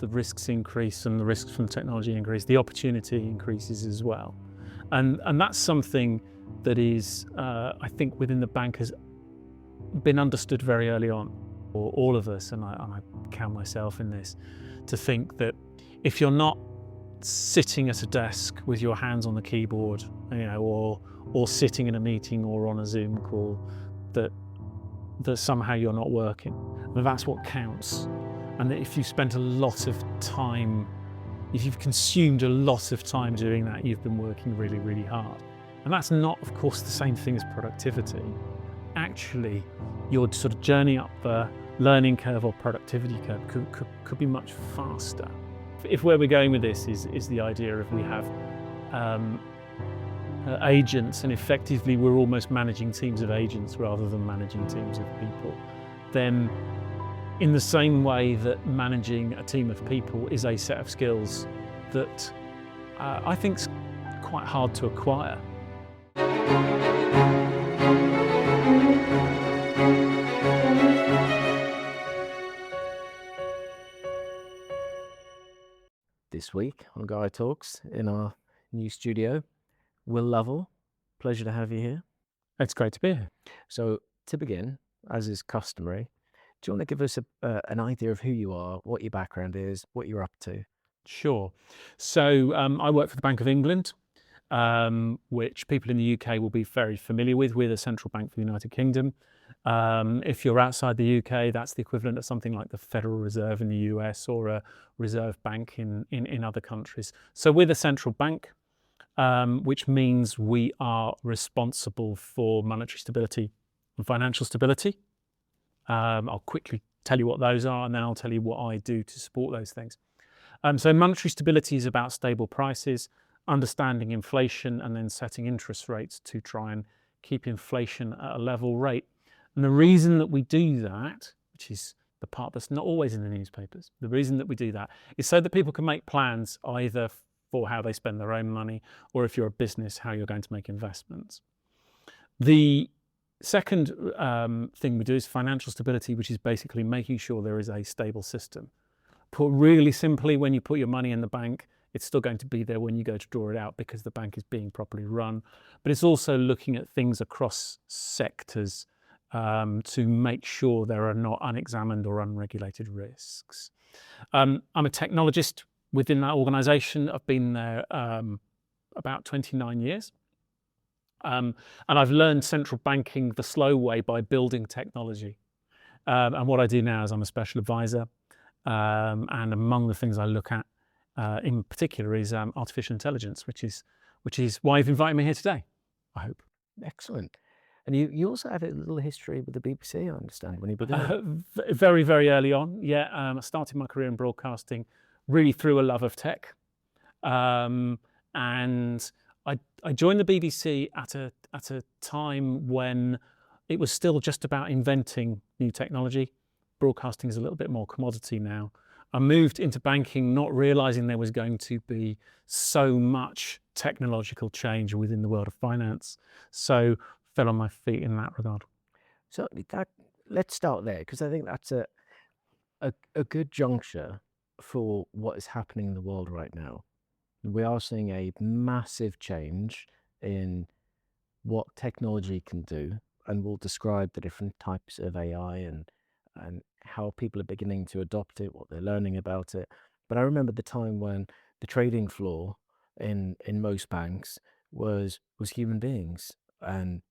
the risks increase and the risks from technology increase, the opportunity increases as well. And that's something that is, I think, within the bank has been understood very early on, or all of us, and I count myself in this, to think that if you're not sitting at a desk with your hands on the keyboard, or sitting in a meeting or on a Zoom call, that somehow you're not working. And that's what counts. And that if you spent a lot of time, if you've consumed a lot of time doing that, you've been working really, really hard. And that's not, of course, the same thing as productivity. Actually, your sort of journey up the learning curve or productivity curve could be much faster. If where we're going with this is the idea of we have agents, and effectively we're almost managing teams of agents rather than managing teams of people, then in the same way that managing a team of people is a set of skills that I think's quite hard to acquire. This week on GAEA Talks in our new studio, Will Lovell, pleasure to have you here. It's great to be here. So to begin, as is customary, do you want to give us an idea of who you are, what your background is, what you're up to? Sure. So I work for the Bank of England, which people in the UK will be very familiar with. We're the central bank for the United Kingdom. If you're outside the UK, that's the equivalent of something like the Federal Reserve in the US or a reserve bank in other countries. So we're the central bank, which means we are responsible for monetary stability and financial stability. I'll quickly tell you what those are, and then I'll tell you what I do to support those things. So monetary stability is about stable prices, understanding inflation, and then setting interest rates to try and keep inflation at a level rate. And the reason that we do that, which is the part that's not always in the newspapers, the reason that we do that is so that people can make plans either for how they spend their own money, or if you're a business, how you're going to make investments. The second thing we do is financial stability, which is basically making sure there is a stable system. Put really simply, when you put your money in the bank, it's still going to be there when you go to draw it out because the bank is being properly run. But it's also looking at things across sectors to make sure there are not unexamined or unregulated risks. I'm a technologist within that organisation. I've been there about 29 years. And I've learned central banking the slow way by building technology. And what I do now is I'm a special advisor. And among the things I look at in particular is artificial intelligence, which is why you've invited me here today, I hope. Excellent. And you also have a little history with the BBC, I understand, when you began. Very, very early on, yeah. I started my career in broadcasting really through a love of tech. And I joined the BBC at a time when it was still just about inventing new technology. Broadcasting is a little bit more commodity now. I moved into banking not realizing there was going to be so much technological change within the world of finance. So fell on my feet in that regard. So let's start there, because I think that's a good juncture for what is happening in the world right now. We are seeing a massive change in what technology can do, and we'll describe the different types of AI and how people are beginning to adopt it, what they're learning about it. But I remember the time when the trading floor in most banks was human beings, and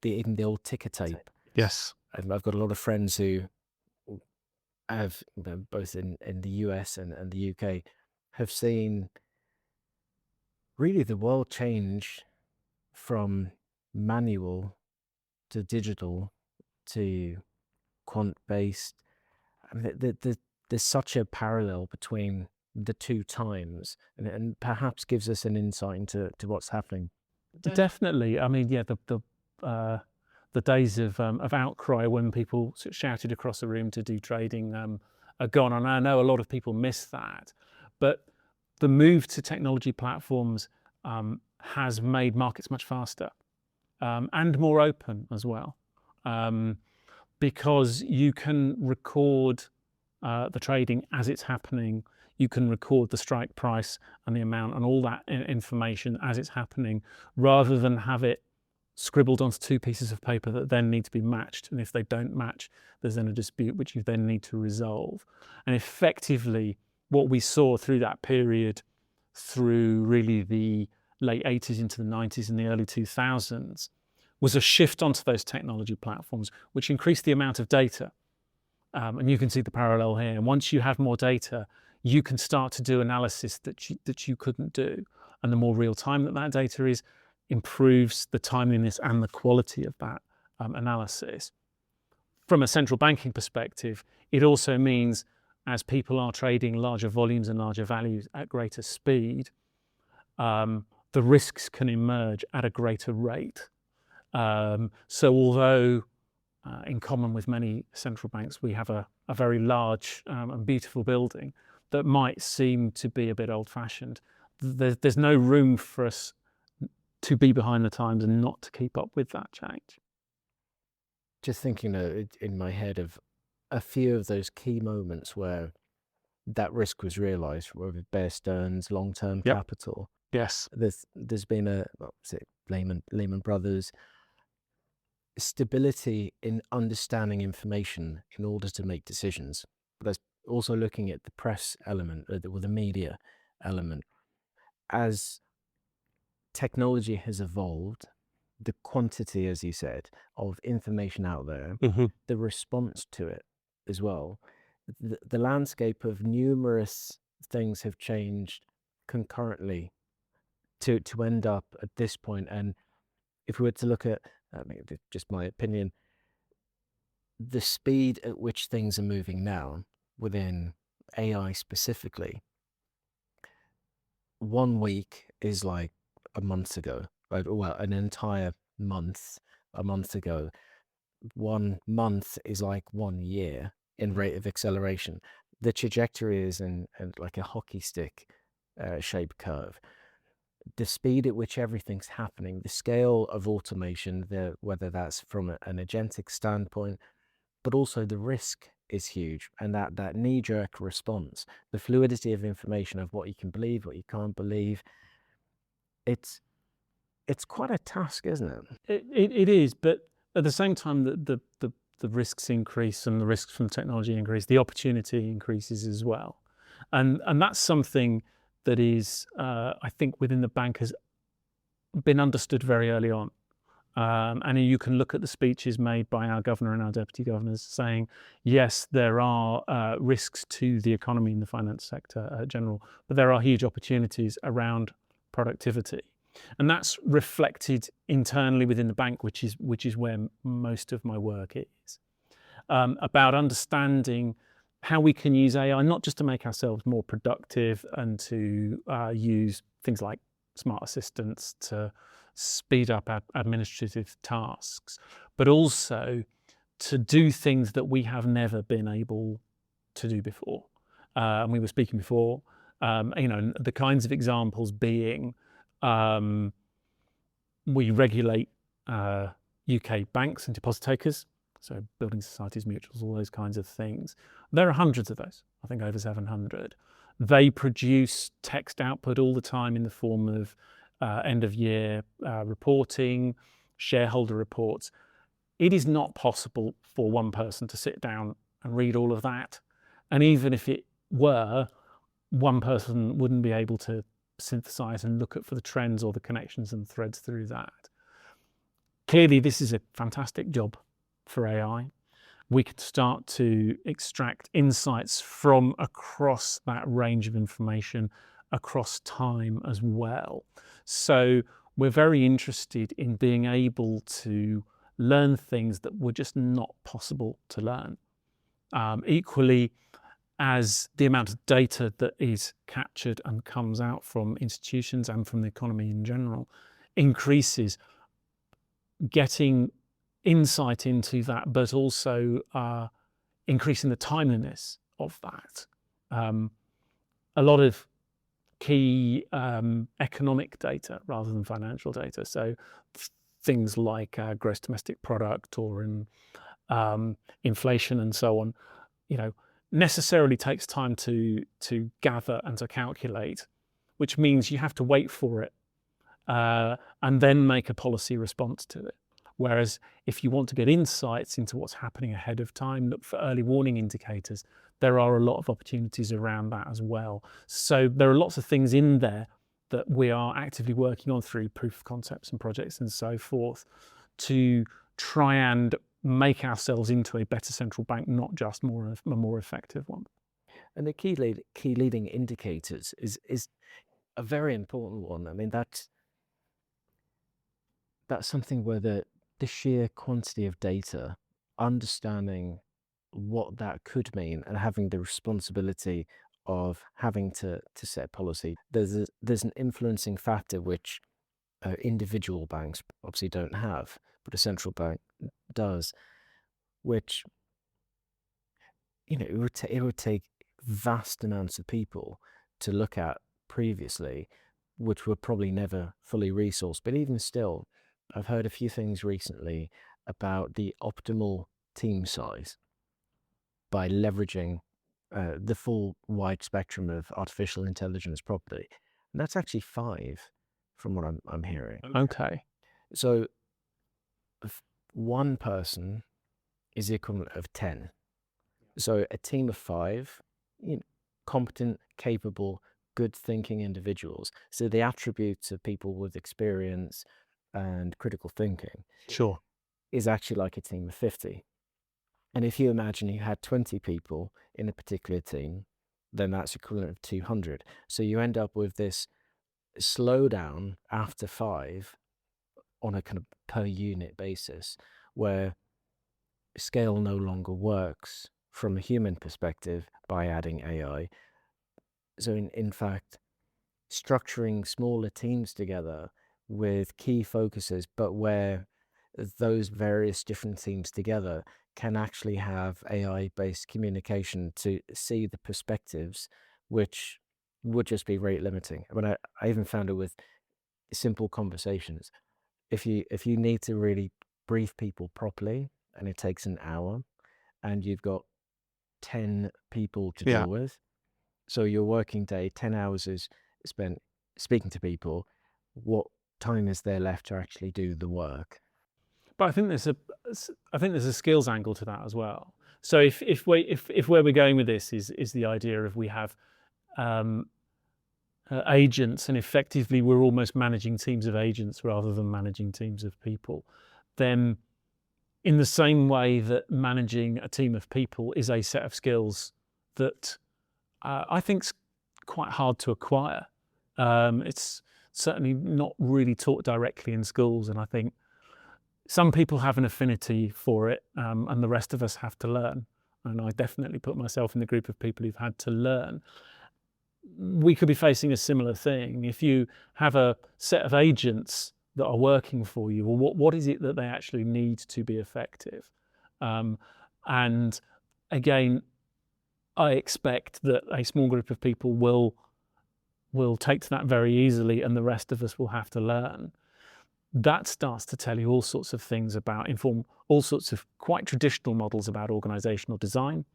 even the old ticker tape. Yes. And I've got a lot of friends who have, both in the US and the UK, have seen really the world change from manual to digital to quant-based. I mean, there's such a parallel between the two times, and perhaps gives us an insight into what's happening. Definitely. I mean, yeah, the days of outcry when people sort of shouted across the room to do trading are gone, and I know a lot of people miss that. But the move to technology platforms has made markets much faster and more open as well, because you can record the trading as it's happening. You can record the strike price and the amount and all that information as it's happening, rather than have it scribbled onto two pieces of paper that then need to be matched. And if they don't match, there's then a dispute which you then need to resolve. And effectively, what we saw through that period, through really the late 80s into the 90s and the early 2000s, was a shift onto those technology platforms, which increased the amount of data. And you can see the parallel here. And once you have more data, you can start to do analysis that you couldn't do. And the more real time that data is, improves the timeliness and the quality of that analysis. From a central banking perspective, it also means, as people are trading larger volumes and larger values at greater speed, the risks can emerge at a greater rate. So although in common with many central banks, we have a very large and beautiful building that might seem to be a bit old-fashioned, there's no room for us to be behind the times and not to keep up with that change. Just thinking in my head of a few of those key moments where that risk was realised, with Bear Stearns, long-term capital. Yes. There's been Lehman Brothers. Stability in understanding information in order to make decisions. But that's also looking at the press element, or the media element. As technology has evolved, the quantity, as you said, of information out there, the response to it as well, the landscape of numerous things have changed concurrently to end up at this point. And if we were to look at, just my opinion, the speed at which things are moving now within AI specifically, 1 week is like a month ago, right? Well, an entire month a month ago. 1 month is like 1 year in rate of acceleration. The trajectory is in like a hockey stick shaped curve. The speed at which everything's happening, the scale of automation, whether that's from an agentic standpoint, but also the risk is huge, and that knee-jerk response, the fluidity of information of what you can believe, what you can't believe, it's quite a task, isn't it? It is, but at the same time that the risks increase and the risks from technology increase, the opportunity increases as well, and that's something that is, I think, within the bank has been understood very early on. And you can look at the speeches made by our governor and our deputy governors saying, yes, there are risks to the economy and the finance sector general, but there are huge opportunities around productivity. And that's reflected internally within the bank, which is where most of my work is, about understanding how we can use AI, not just to make ourselves more productive and to use things like smart assistants to speed up our administrative tasks, but also to do things that we have never been able to do before. And we were speaking before, the kinds of examples being, we regulate UK banks and deposit takers, so building societies, mutuals, all those kinds of things. There are hundreds of those, I think over 700. They produce text output all the time in the form of end of year reporting, shareholder reports. It is not possible for one person to sit down and read all of that. And even if it were, one person wouldn't be able to synthesize and look at for the trends or the connections and threads through that. Clearly, this is a fantastic job for AI. We could start to extract insights from across that range of information across time as well. So we're very interested in being able to learn things that were just not possible to learn. Equally, as the amount of data that is captured and comes out from institutions and from the economy in general increases, getting insight into that, but also increasing the timeliness of that. A lot of key economic data rather than financial data. So things like gross domestic product or inflation and so on, necessarily takes time to gather and to calculate, which means you have to wait for it and then make a policy response to it. Whereas if you want to get insights into what's happening ahead of time, look for early warning indicators, there are a lot of opportunities around that as well. So there are lots of things in there that we are actively working on through proof of concepts and projects and so forth to try and make ourselves into a better central bank, not just a more effective one. And the key leading indicators is a very important one. I mean, that's something where the sheer quantity of data, understanding what that could mean and having the responsibility of having to set policy. There's an influencing factor which individual banks obviously don't have, but a central bank does, which, you know, it would take vast amounts of people to look at previously, which were probably never fully resourced. But even still, I've heard a few things recently about the optimal team size by leveraging the full wide spectrum of artificial intelligence properly. And that's actually 5 from what I'm hearing. Okay. So one person is the equivalent of 10. So a team of 5, you know, competent, capable, good thinking individuals. So the attributes of people with experience and critical thinking Sure. is actually like a team of 50. And if you imagine you had 20 people in a particular team, then that's equivalent of 200. So you end up with this slowdown after 5 on a kind of per unit basis, where scale no longer works from a human perspective by adding AI. So in fact, structuring smaller teams together with key focuses, but where those various different teams together can actually have AI-based communication to see the perspectives, which would just be rate limiting. I mean, I even found it with simple conversations. If you need to really brief people properly, and it takes an hour, and you've got 10 people to deal with, so your working day, 10 hours is spent speaking to people. What time is there left to actually do the work? But I think there's a skills angle to that as well. So if where we're going with this is the idea of we have agents, and effectively we're almost managing teams of agents rather than managing teams of people, then in the same way that managing a team of people is a set of skills that I think's quite hard to acquire. It's certainly not really taught directly in schools, and I think some people have an affinity for it, and the rest of us have to learn. And I definitely put myself in the group of people who've had to learn. We could be facing a similar thing. If you have a set of agents that are working for you, well, what is it that they actually need to be effective? And again, I expect that a small group of people will take to that very easily, and the rest of us will have to learn. That starts to tell you all sorts of things inform all sorts of quite traditional models about organizational design,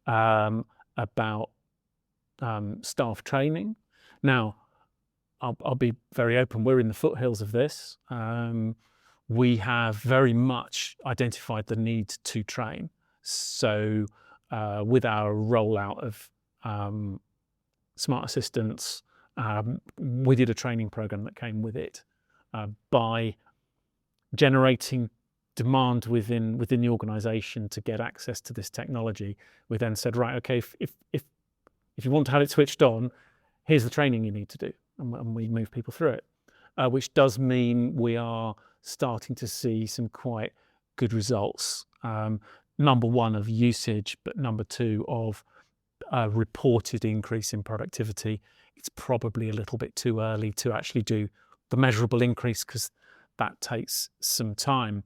about staff training. Now, I'll be very open. We're in the foothills of this. We have very much identified the need to train. So with our rollout of smart assistants, we did a training program that came with it. By generating demand within the organization to get access to this technology, we then said, right, okay, if you want to have it switched on, here's the training you need to do, and we move people through it, which does mean we are starting to see some quite good results. Number one, of usage, but number two, of reported increase in productivity. It's probably a little bit too early to actually do the measurable increase, because that takes some time.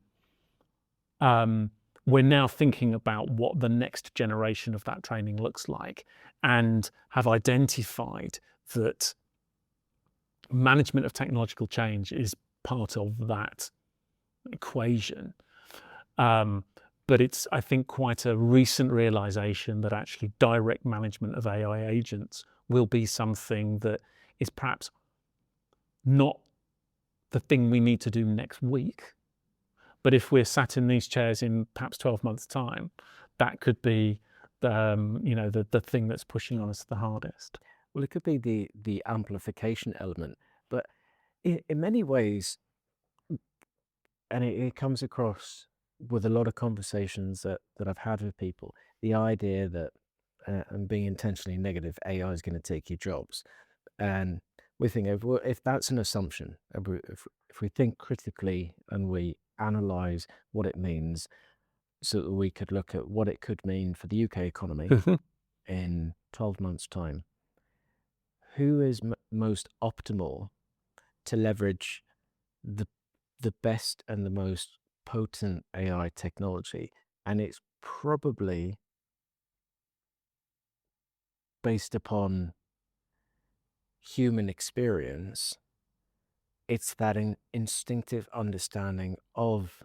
We're now thinking about what the next generation of that training looks like, and have identified that management of technological change is part of that equation. But but it's, I think, quite a recent realization that actually direct management of AI agents will be something that is perhaps not the thing we need to do next week. But if we're sat in these chairs in perhaps 12 months' time, that could be the thing that's pushing on us the hardest. Well, it could be the amplification element, but in many ways, and it comes across with a lot of conversations that I've had with people, the idea that, and being intentionally negative, AI is going to take your jobs. And we think if that's an assumption, if we think critically and we analyze what it means, so that we could look at what it could mean for the UK economy in 12 months' time, who is most optimal to leverage the best and the most potent AI technology? And it's probably based upon human experience. It's that instinctive understanding of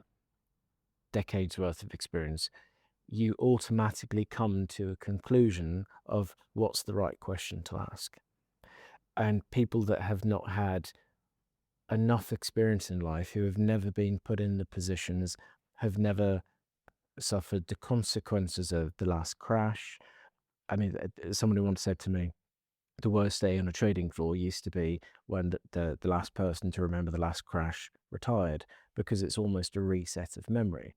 decades worth of experience. You automatically come to a conclusion of what's the right question to ask. And people that have not had enough experience in life, who have never been put in the positions, have never suffered the consequences of the last crash. I mean, somebody once said to me, the worst day on a trading floor used to be when the last person to remember the last crash retired, because it's almost a reset of memory.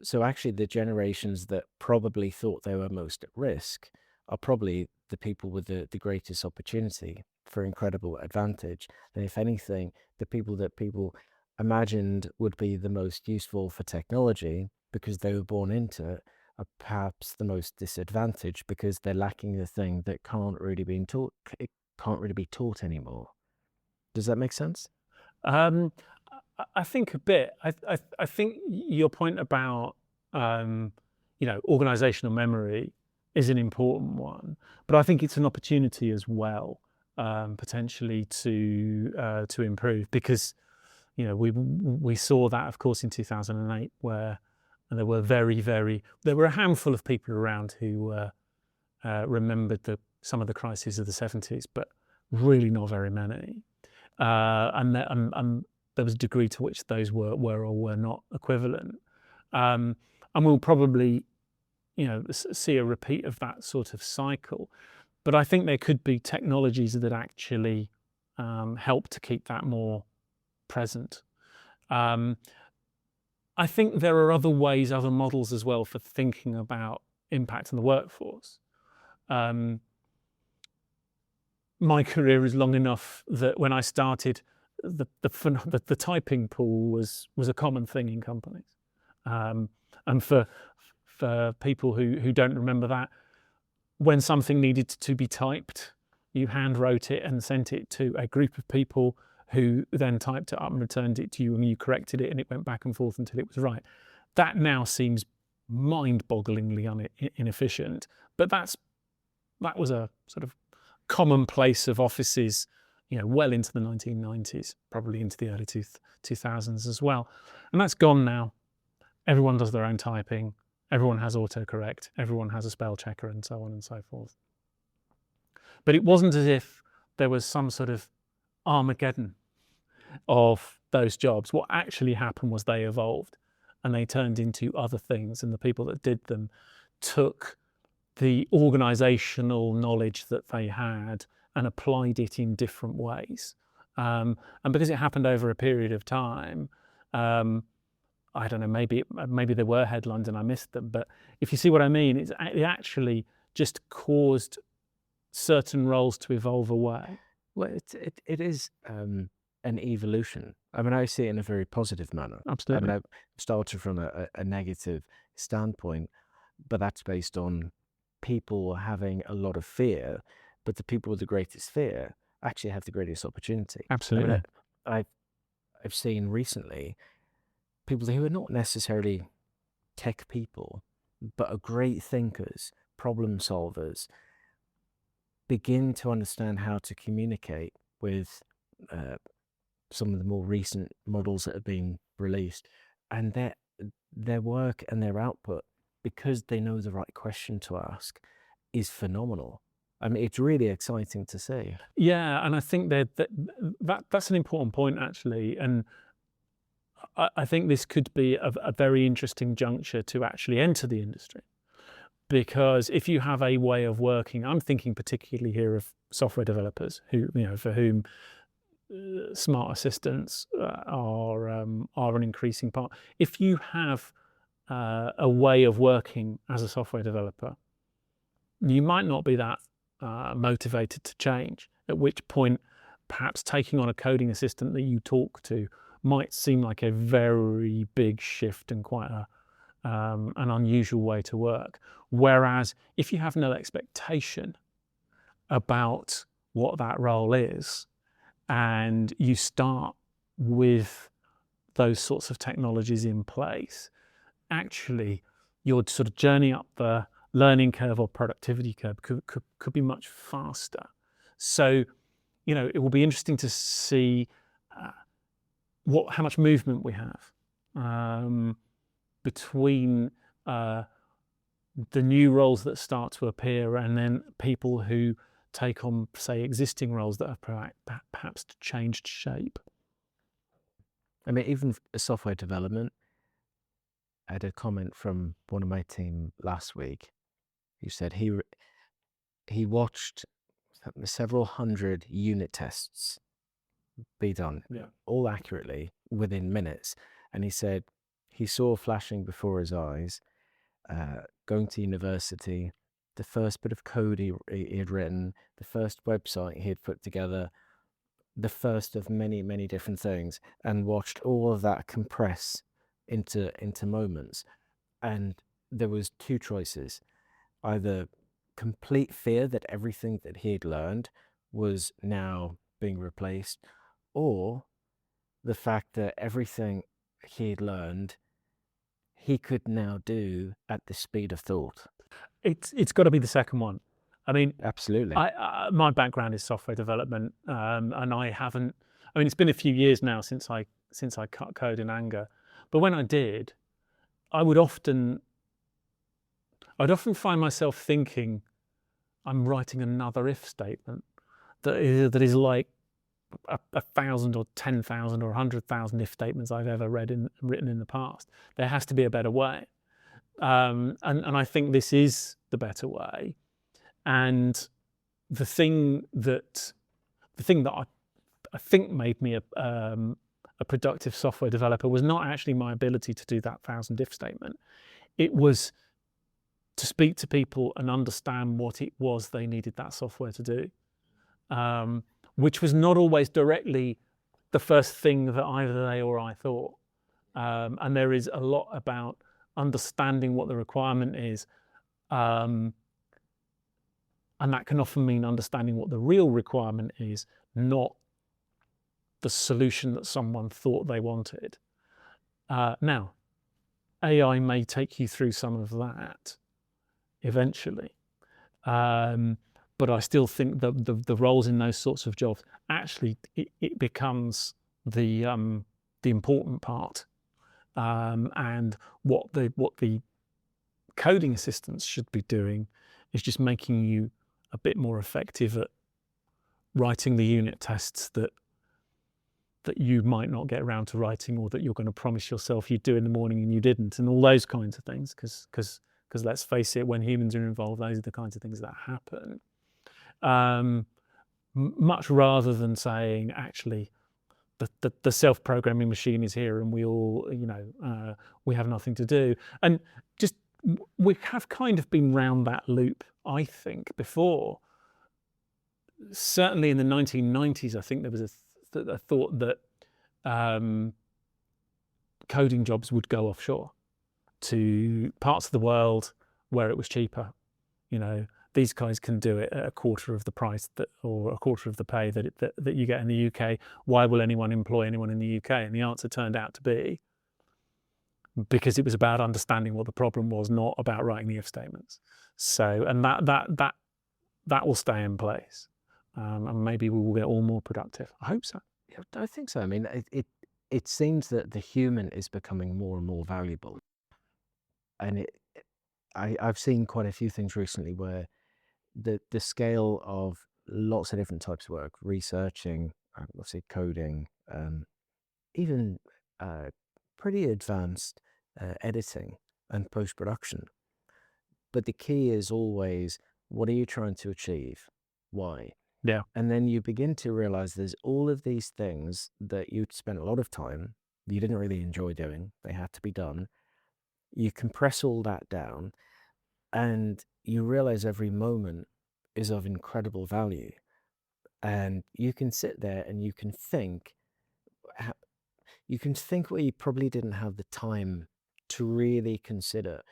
So actually the generations that probably thought they were most at risk are probably the people with the greatest opportunity for incredible advantage. And if anything, the people that people imagined would be the most useful for technology because they were born into it are perhaps the most disadvantaged because they're lacking the thing that can't really be taught. It can't really be taught anymore. Does that make sense? I think a bit. I think your point about organizational memory is an important one, but I think it's an opportunity as well, potentially to improve, because we saw that, of course, in 2008, where there were there were a handful of people around who remembered some of the crises of the 70s, but really not very many, and there was a degree to which those were or were not equivalent, and we'll probably see a repeat of that sort of cycle. But I think there could be technologies that actually help to keep that more present. I think there are other ways, other models as well, for thinking about impact on the workforce. My career is long enough that when I started, the typing pool was a common thing in companies, and for people who don't remember that, when something needed to be typed, you hand wrote it and sent it to a group of people who then typed it up and returned it to you, and you corrected it, and it went back and forth until it was right. That now seems mind-bogglingly inefficient, but that was a sort of commonplace of offices, well into the 1990s, probably into the early 2000s as well. And that's gone now. Everyone does their own typing. Everyone has autocorrect. Everyone has a spell checker, and so on and so forth. But it wasn't as if there was some sort of Armageddon of those jobs. What actually happened was they evolved and they turned into other things, and the people that did them took the organizational knowledge that they had and applied it in different ways. And because it happened over a period of time, I don't know, maybe there were headlines and I missed them, but if you see what I mean, it actually just caused certain roles to evolve away. Well, it is an evolution. I mean, I see it in a very positive manner. Absolutely. I mean, I started from a negative standpoint, but that's based on people having a lot of fear, but the people with the greatest fear actually have the greatest opportunity. Absolutely. I mean, I've seen recently people who are not necessarily tech people, but are great thinkers, problem solvers, begin to understand how to communicate with some of the more recent models that have been released, and they're their work and their output, because they know the right question to ask, is phenomenal. I mean, it's really exciting to see. Yeah, and I think that's an important point, actually. And I think this could be a very interesting juncture to actually enter the industry. Because if you have a way of working, I'm thinking particularly here of software developers who, for whom smart assistants are an increasing part. If you have a way of working as a software developer, you might not be that motivated to change, at which point perhaps taking on a coding assistant that you talk to might seem like a very big shift and quite an unusual way to work. Whereas if you have no expectation about what that role is, and you start with those sorts of technologies in place, actually your sort of journey up the learning curve or productivity curve could be much faster. So, it will be interesting to see how much movement we have between the new roles that start to appear and then people who take on, say, existing roles that have perhaps changed shape. I mean, even software development, I had a comment from one of my team last week who said he watched several hundred unit tests be done, all accurately within minutes. And he said he saw flashing before his eyes, going to university, the first bit of code he had written, the first website he had put together, the first of many, many different things, and watched all of that compress into moments. And there was two choices: either complete fear that everything that he had learned was now being replaced, or the fact that everything he had learned he could now do at the speed of thought. It's got to be the second one. I mean, absolutely. My background is software development, and I haven't. I mean, it's been a few years now since I cut code in anger, but when I did, I'd often find myself thinking, I'm writing another if statement that is like 1,000 or 10,000 or 100,000 if statements I've ever written in the past. There has to be a better way, and I think this is the better way. And the thing that I think made me a productive software developer was not actually my ability to do that 1,000 if statement. It was to speak to people and understand what it was they needed that software to do, which was not always directly the first thing that either they or I thought. And there is a lot about understanding what the requirement is, and that can often mean understanding what the real requirement is, not the solution that someone thought they wanted. Now, AI may take you through some of that eventually, but I still think the roles in those sorts of jobs, actually it becomes the important part, and what the coding assistants should be doing is just making you a bit more effective at writing the unit tests that you might not get around to writing, or that you're going to promise yourself you'd do in the morning and you didn't, and all those kinds of things. Because let's face it, when humans are involved, those are the kinds of things that happen. Much rather than saying, actually, the self-programming machine is here and we all, we have nothing to do. And just, we have kind of been round that loop, I think, before. Certainly in the 1990s, I think there was a thought that coding jobs would go offshore to parts of the world where it was cheaper. These guys can do it at a quarter of the price or a quarter of the pay that you get in the UK. Why will anyone employ anyone in the UK? And the answer turned out to be because it was about understanding what the problem was, not about writing the if statements. So, and that will stay in place, and maybe we will get all more productive. I hope so. I think so. I mean, it seems that the human is becoming more and more valuable. And I've seen quite a few things recently where the scale of lots of different types of work, researching, obviously coding, even uh, pretty advanced editing and post-production. But the key is always, what are you trying to achieve? Why? Yeah. And then you begin to realize there's all of these things that you'd spent a lot of time, you didn't really enjoy doing, they had to be done. You compress all that down and you realize every moment is of incredible value. And you can sit there and you can think, where you probably didn't have the time to really consider.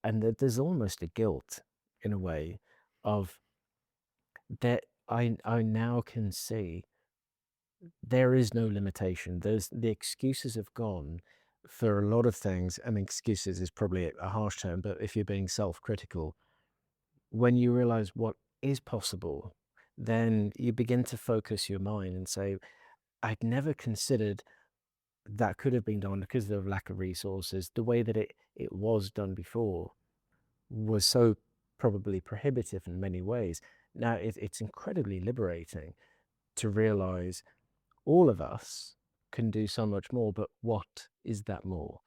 And that there's almost a guilt in a way of that I now can see there is no limitation. The excuses have gone for a lot of things, and excuses is probably a harsh term, but if you're being self-critical, when you realize what is possible, then you begin to focus your mind and say, I'd never considered that could have been done because of the lack of resources. The way that it was done before was so probably prohibitive in many ways. Now it's incredibly liberating to realize all of us can do so much more, but what is that more?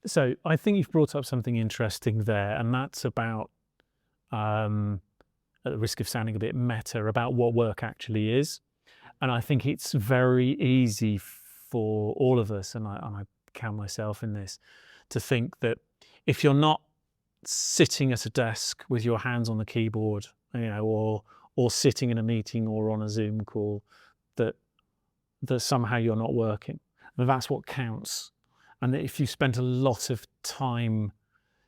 So I think you've brought up something interesting there, and that's about, at the risk of sounding a bit meta, about what work actually is. And I think it's very easy for all of us, and I count myself in this, to think that if you're not sitting at a desk with your hands on the keyboard, or sitting in a meeting or on a Zoom call, that somehow you're not working. And that's what counts. And that if you spent a lot of time,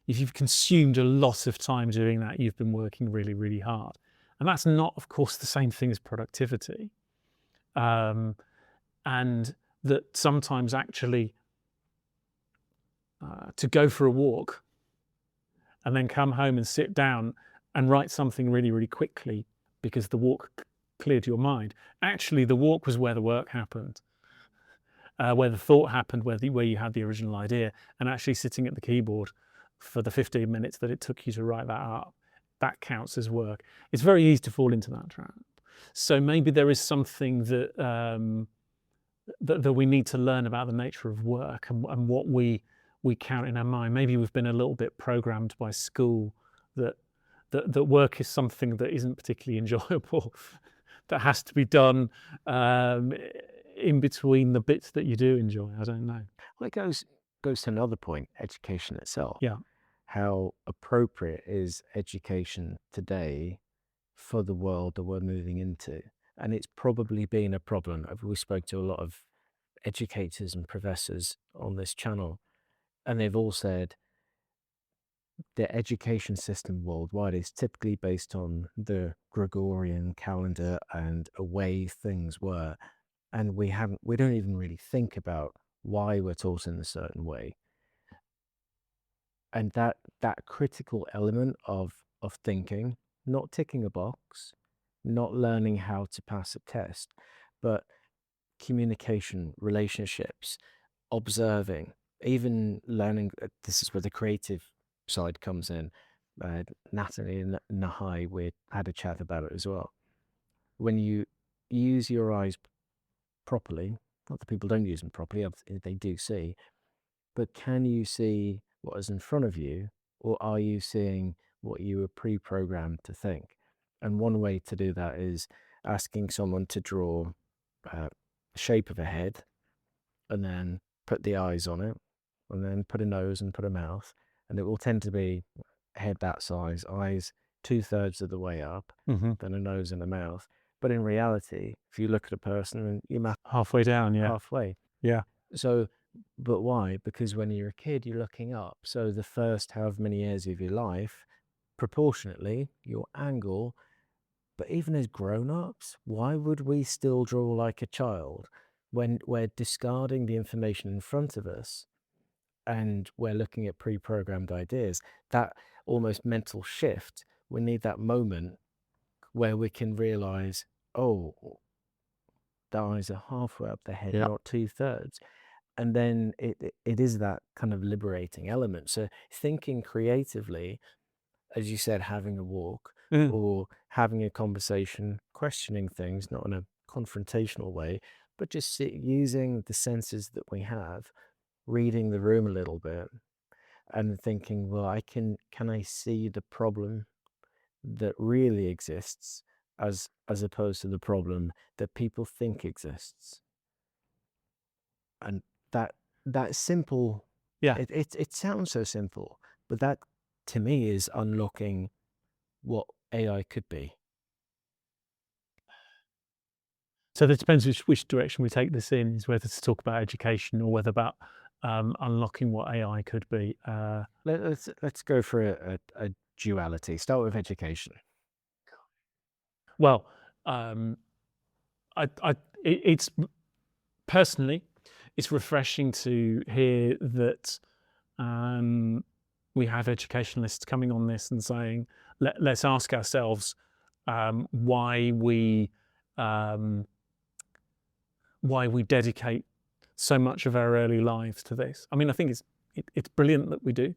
if you've consumed a lot of time doing that, you've been working really, really hard. And that's not, of course, the same thing as productivity. And that sometimes actually to go for a walk and then come home and sit down and write something really, really quickly because the walk cleared your mind. Actually, the walk was where the work happened, where the thought happened, where you had the original idea, and actually sitting at the keyboard for the 15 minutes that it took you to write that up, that counts as work. It's very easy to fall into that trap. So maybe there is something that that we need to learn about the nature of work and what we count in our mind. Maybe we've been a little bit programmed by school that work is something that isn't particularly enjoyable, that has to be done in between the bits that you do enjoy. I don't know. Well, it goes to another point, education itself. Yeah. How appropriate is education today for the world that we're moving into? And it's probably been a problem. We spoke to a lot of educators and professors on this channel, and they've all said the education system worldwide is typically based on the Gregorian calendar and a way things were. And we don't even really think about why we're taught in a certain way. And that critical element of thinking, not ticking a box, not learning how to pass a test, but communication, relationships, observing, even learning. This is where the creative side comes in. Natalie and Nahai, we had a chat about it as well. When you use your eyes properly, not that people don't use them properly, they do see, but can you see what is in front of you, or are you seeing what you were pre-programmed to think? And one way to do that is asking someone to draw the shape of a head and then put the eyes on it, and then put a nose and put a mouth, and it will tend to be a head that size, eyes 2/3 of the way up, then a nose and a mouth. But in reality, if you look at a person and you map Halfway down, yeah. halfway. Yeah. So, but why? Because when you're a kid, you're looking up. So the first however many years of your life, proportionately, your angle. But even as grown-ups, why would we still draw like a child when we're discarding the information in front of us and we're looking at pre-programmed ideas? That almost mental shift, we need that moment where we can realize, oh, the eyes are halfway up the head, Yeah. not 2/3. And then it is that kind of liberating element. So thinking creatively, as you said, having a walk Mm. or having a conversation, questioning things, not in a confrontational way, but just using the senses that we have, reading the room a little bit and thinking, well, can I see the problem that really exists as opposed to the problem that people think exists? And that that simple, Yeah. it sounds so simple, but that to me is unlocking what AI could be. So it depends which direction we take this in, is whether to talk about education or whether about unlocking what AI could be. Let's go for a duality. Start with education. Well, it's personally, it's refreshing to hear that we have educationalists coming on this and saying, let's ask ourselves why we dedicate so much of our early lives to this. I mean, I think it's brilliant that we do,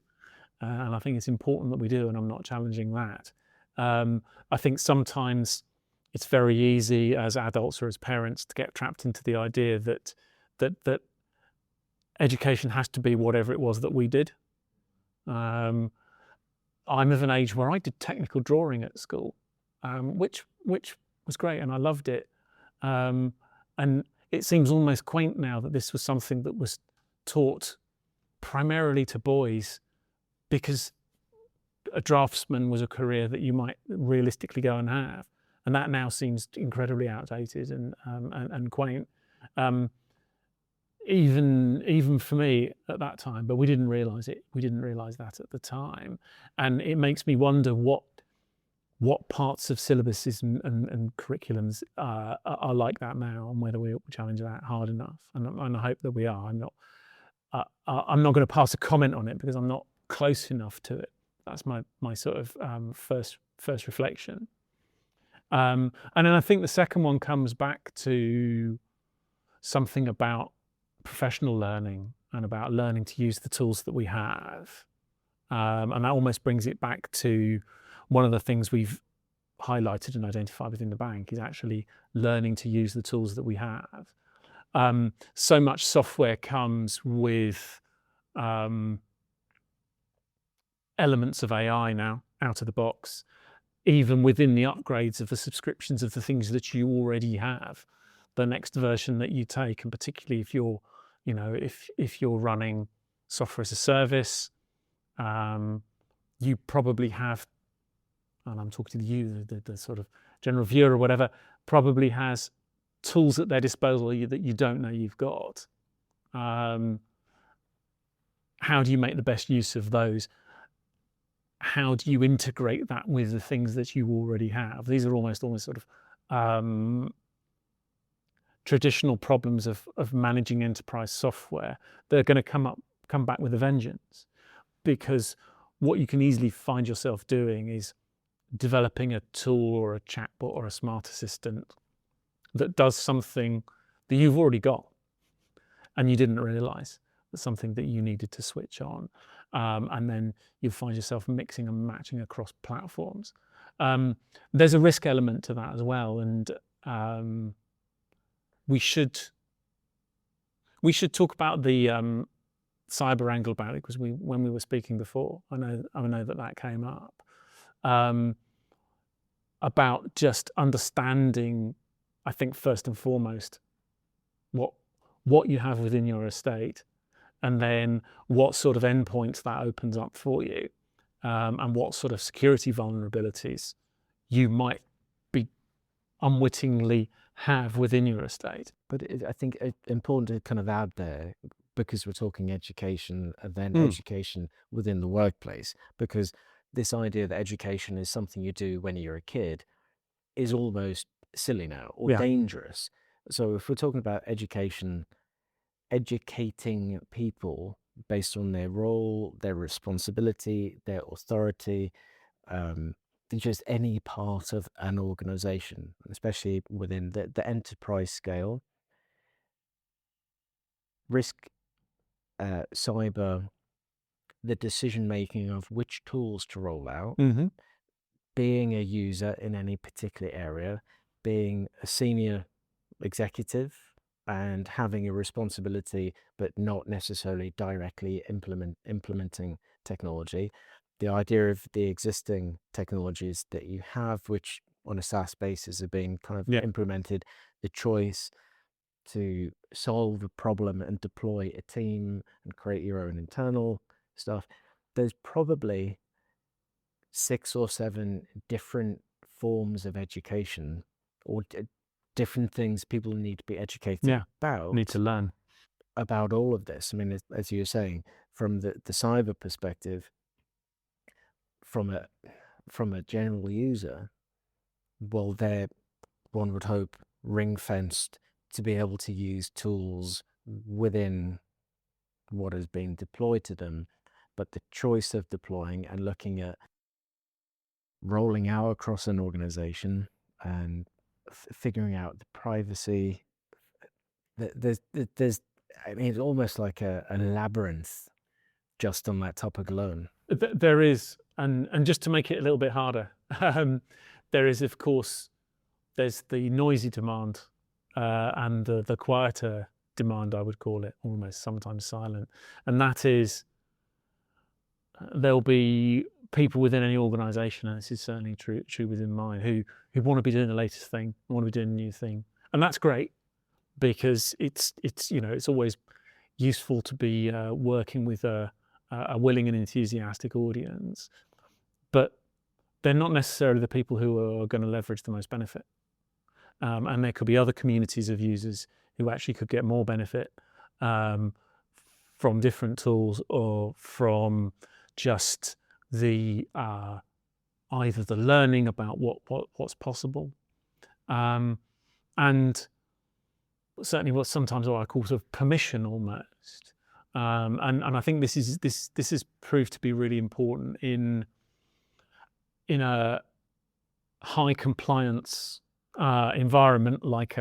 and I think it's important that we do, and I'm not challenging that. I think sometimes it's very easy as adults or as parents to get trapped into the idea that education has to be whatever it was that we did. I'm of an age where I did technical drawing at school, which was great, and I loved it. And it seems almost quaint now that this was something that was taught primarily to boys, because a draftsman was a career that you might realistically go and have, and that now seems incredibly outdated and quaint. Even for me at that time, but we didn't realize it. We didn't realize that at the time, and it makes me wonder what parts of syllabuses and curriculums are like that now, and whether we challenge that hard enough. And I hope that we are. I'm not going to pass a comment on it because I'm not close enough to it. That's my sort of first reflection. And then I think the second one comes back to something about professional learning and about learning to use the tools that we have. And that almost brings it back to one of the things we've highlighted and identified within the bank, is actually learning to use the tools that we have. So much software comes with elements of AI now out of the box, even within the upgrades of the subscriptions of the things that you already have. The next version that you take, and particularly if you're, if you're running software as a service, you probably have, and I'm talking to you, the sort of general viewer or whatever, probably has tools at their disposal that you don't know you've got. How do you make the best use of those? How do you integrate that with the things that you already have? These are almost sort of traditional problems of managing enterprise software. They're going to come back with a vengeance, because what you can easily find yourself doing is developing a tool or a chatbot or a smart assistant that does something that you've already got and you didn't realize was something that you needed to switch on. And then you find yourself mixing and matching across platforms. There's a risk element to that as well, and we should talk about the cyber angle about it, because when we were speaking before, I know that came up, about just understanding, I think first and foremost, what you have within your estate, and then what sort of endpoints that opens up for you, and what sort of security vulnerabilities you might be unwittingly have within your estate. But I think it's important to kind of add there, because we're talking education and then education within the workplace, because this idea that education is something you do when you're a kid is almost silly now, or Yeah. dangerous. So if we're talking about education, educating people based on their role, their responsibility, their authority, just any part of an organization, especially within the enterprise scale. Risk, cyber, the decision making of which tools to roll out, Mm-hmm. being a user in any particular area, being a senior executive and having a responsibility, but not necessarily directly implementing technology. The idea of the existing technologies that you have, which on a SaaS basis are being kind of Yeah. implemented, the choice to solve a problem and deploy a team and create your own internal stuff. There's probably 6 or 7 different forms of education or different things people need to be educated Yeah. Need to learn. about all of this. I mean, as you were saying, from the cyber perspective, from a general user, well, they're, one would hope, ring fenced to be able to use tools within what has been deployed to them, but the choice of deploying and looking at rolling out across an organization and figuring out the privacy. There's, I mean, it's almost like a labyrinth just on that topic alone. There is, and just to make it a little bit harder, there is, of course, there's the noisy demand and the quieter demand, I would call it, almost sometimes silent. And that is, there'll be people within any organization, and this is certainly true within mine, who want to be doing the latest thing, want to be doing a new thing. And that's great, because it's always useful to be working with a willing and enthusiastic audience, but they're not necessarily the people who are going to leverage the most benefit. And there could be other communities of users who actually could get more benefit from different tools, or from just the either the learning about what's possible, and certainly what I call sort of permission almost. And I think this is proved to be really important in a high compliance environment, like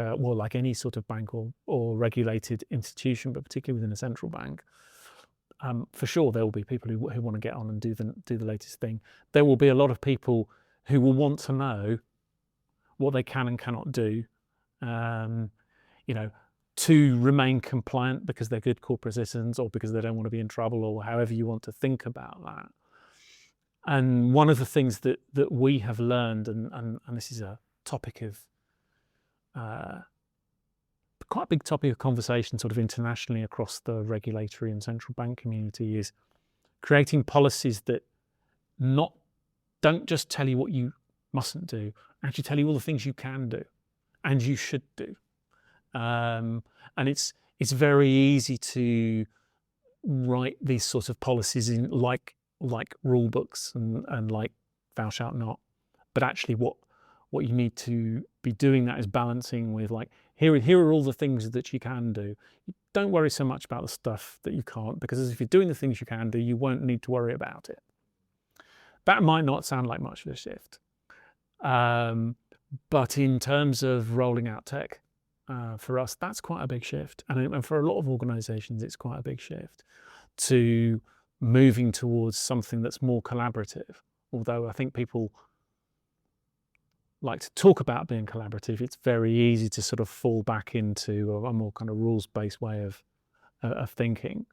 any sort of bank or regulated institution, but particularly within a central bank. For sure, there will be people who want to get on and do the latest thing. There will be a lot of people who will want to know what they can and cannot do, to remain compliant because they're good corporate citizens, or because they don't want to be in trouble, or however you want to think about that. And one of the things that we have learned, and this is a topic of quite a big topic of conversation sort of internationally across the regulatory and central bank community, is creating policies that don't just tell you what you mustn't do, actually tell you all the things you can do and you should do. And it's very easy to write these sort of policies in like rule books and like thou shalt not, but actually what you need to be doing that is balancing with, like, here are all the things that you can do. Don't worry so much about the stuff that you can't, because if you're doing the things you can do, you won't need to worry about it. That might not sound like much of a shift, but in terms of rolling out tech, for us, that's quite a big shift, and for a lot of organizations, it's quite a big shift to moving towards something that's more collaborative. Although I think people like to talk about being collaborative, it's very easy to sort of fall back into a more kind of rules-based way of thinking.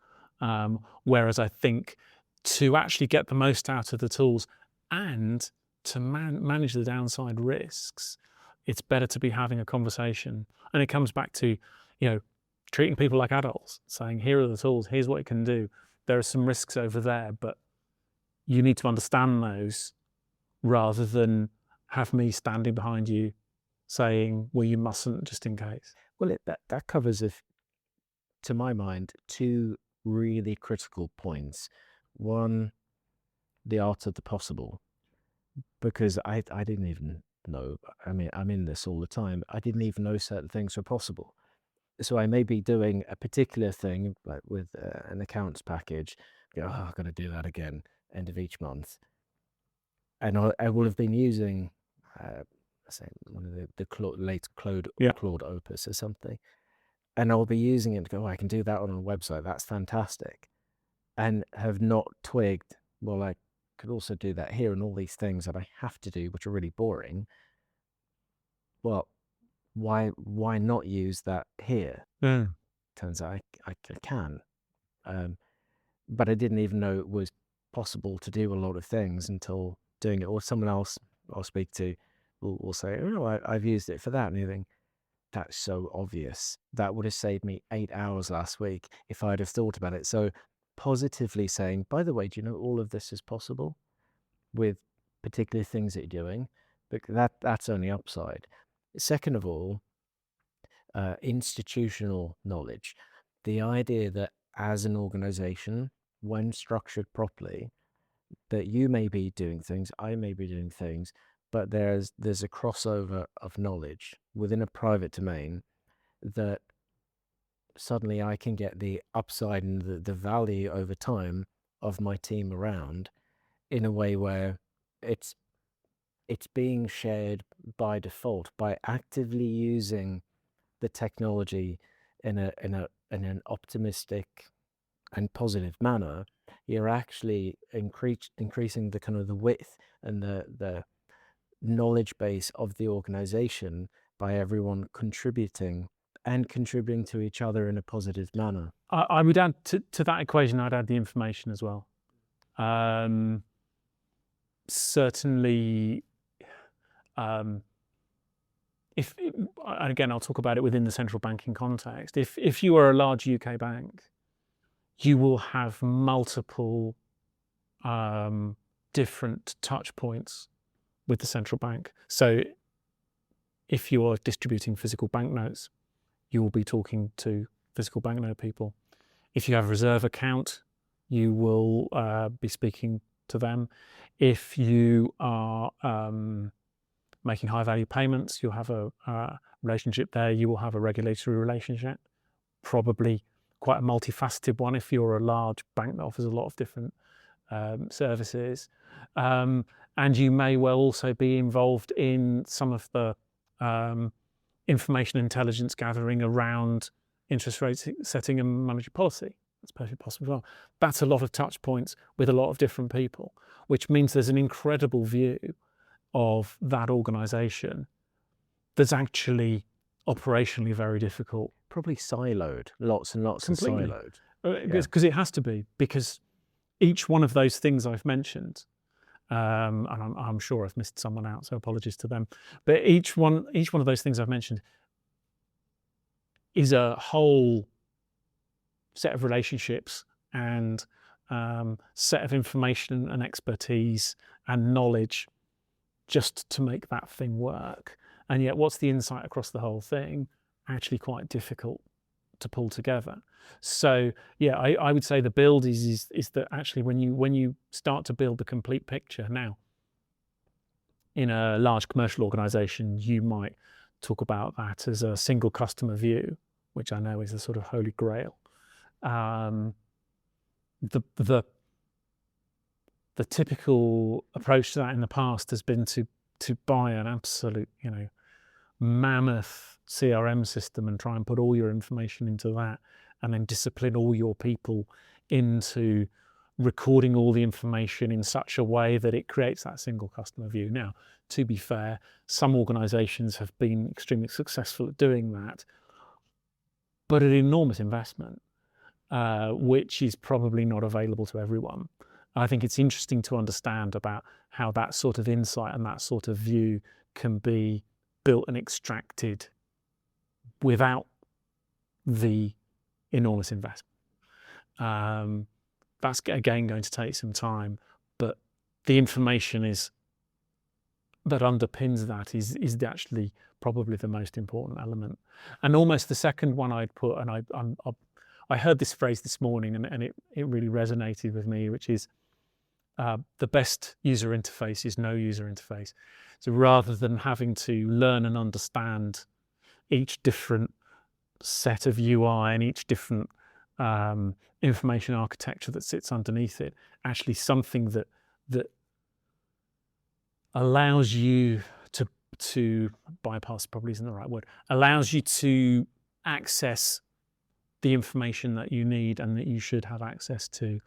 Whereas I think to actually get the most out of the tools and to manage the downside risks, it's better to be having a conversation. And it comes back to, treating people like adults, saying, here are the tools, here's what it can do. There are some risks over there, but you need to understand those, rather than have me standing behind you saying, well, you mustn't, just in case. Well, that covers, to my mind, 2 really critical points. One, the art of the possible, because I didn't even know. I mean, I'm in this all the time. I didn't even know certain things were possible. So I may be doing a particular thing, like with an accounts package. I've got to do that again, end of each month. and I will have been using, say, one of the latest Claude Opus or something, and I'll be using it to go, oh, I can do that on a website. That's fantastic, and have not twigged. Well, I could also do that here, and all these things that I have to do, which are really boring. Well, why not use that here? Turns out I can. But I didn't even know it was possible to do a lot of things until doing it. Or someone else I'll speak to will say, oh, no, I've used it for that. And you think, that's so obvious. That would have saved me 8 hours last week if I'd have thought about it. So positively saying, by the way, do you know all of this is possible with particular things that you're doing? But that's only upside. Second of all, institutional knowledge. The idea that as an organization, when structured properly, that you may be doing things, I may be doing things, but there's a crossover of knowledge within a private domain that suddenly I can get the upside and the value over time of my team around in a way where it's being shared by default by actively using the technology in an optimistic and positive manner. You're actually increasing the kind of the width and the knowledge base of the organization by everyone contributing to each other in a positive manner. I would add to that equation, I'd add the information as well. Certainly, if, and again, I'll talk about it within the central banking context. If you are a large UK bank, you will have multiple different touch points with the central bank. So if you are distributing physical banknotes, you will be talking to physical banknote people. If you have a reserve account, you will be speaking to them. If you are making high value payments, you'll have a relationship there. You will have a regulatory relationship, probably quite a multifaceted one if you're a large bank that offers a lot of different services. And you may well also be involved in some of the information intelligence gathering around interest rate setting and monetary policy. That's perfectly possible as well. That's a lot of touch points with a lot of different people, which means there's an incredible view of that organization that's actually operationally very difficult. Probably siloed, lots and lots Completely. of siloed. Because it has to be, because each one of those things I've mentioned, and I'm sure I've missed someone out, so apologies to them, but each one of those things I've mentioned is a whole set of relationships and set of information and expertise and knowledge just to make that thing work. And yet what's the insight across the whole thing? Actually quite difficult to pull together. So yeah, I would say the build is that actually when you start to build the complete picture now, in a large commercial organization, you might talk about that as a single customer view, which I know is a sort of holy grail. The typical approach to that in the past has been to buy an absolute, mammoth CRM system and try and put all your information into that, and then discipline all your people into recording all the information in such a way that it creates that single customer view. Now, to be fair, some organizations have been extremely successful at doing that, but at enormous investment, which is probably not available to everyone. I think it's interesting to understand about how that sort of insight and that sort of view can be built and extracted without the enormous investment. That's again going to take some time, but the information that underpins that is actually probably the most important element. And almost the second one I'd put, and I heard this phrase this morning and it really resonated with me, which is the best user interface is no user interface. So rather than having to learn and understand each different set of UI and each different information architecture that sits underneath it, actually something that allows you to bypass, probably isn't the right word, allows you to access the information that you need and that you should have access to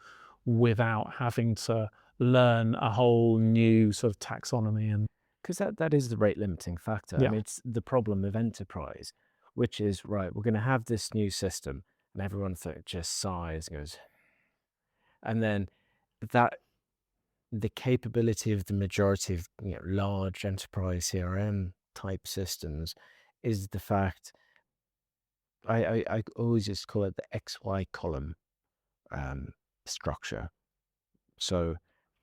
without having to learn a whole new sort of taxonomy. And because that is the rate limiting factor. I yeah, mean, it's the problem of enterprise, which is, right, we're going to have this new system, and everyone just sighs and goes, and then that the capability of the majority of large enterprise CRM type systems is the fact. I always just call it the XY column structure. So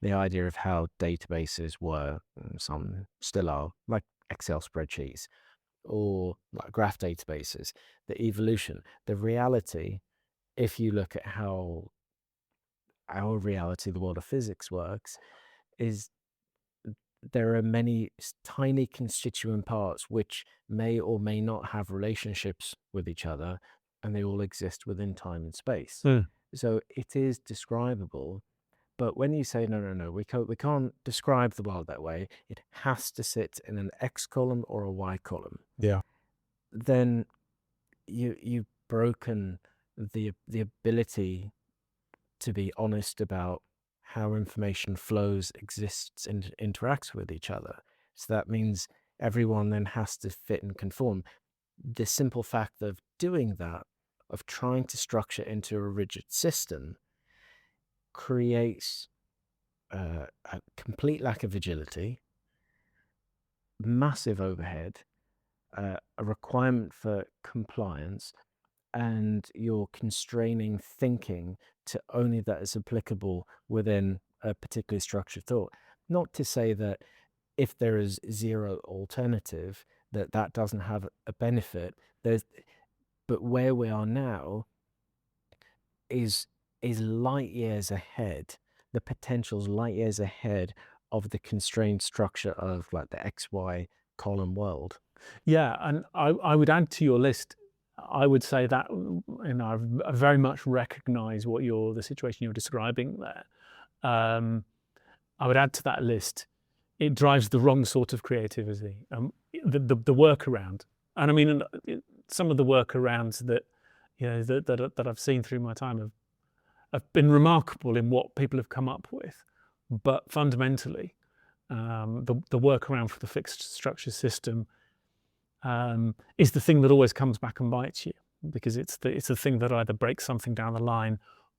the idea of how databases were, and some still are, like Excel spreadsheets or like graph databases, the evolution, the reality, if you look at how our reality, the world of physics works, is there are many tiny constituent parts which may or may not have relationships with each other, and they all exist within time and space. So it is describable. But when you say, no, we can't describe the world that way, it has to sit in an X column or a Y column, yeah, then you've broken the ability to be honest about how information flows, exists, and interacts with each other. So that means everyone then has to fit and conform. The simple fact of doing that, of trying to structure into a rigid system, creates a complete lack of agility, massive overhead, a requirement for compliance, and you're constraining thinking to only that is applicable within a particularly structured thought. Not to say that if there is zero alternative, that doesn't have a benefit. But where we are now is light years ahead. The potential's light years ahead of the constrained structure of like the XY column world. yeah. And I would add to your list. I would say that I very much recognise the situation you're describing there. I would add to that list. It drives the wrong sort of creativity. The workaround, and I mean some of the workarounds that that I've seen through my time have been remarkable in what people have come up with, but fundamentally, the workaround for the fixed structure system is the thing that always comes back and bites you, because it's the thing that either breaks something down the line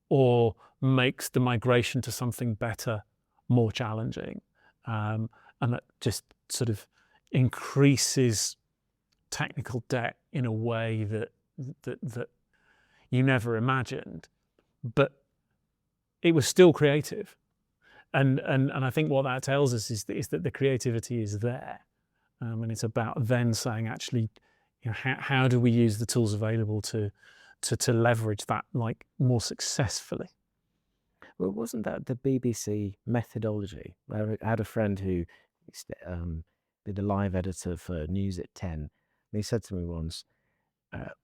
or makes the migration to something better more challenging, and that just sort of increases technical debt in a way that you never imagined, but it was still creative, and I think what that tells us is that the creativity is there, and it's about then saying, actually, how do we use the tools available to leverage that like more successfully. Well, wasn't that the BBC methodology? I had a friend who did a live editor for News at 10. And he said to me once,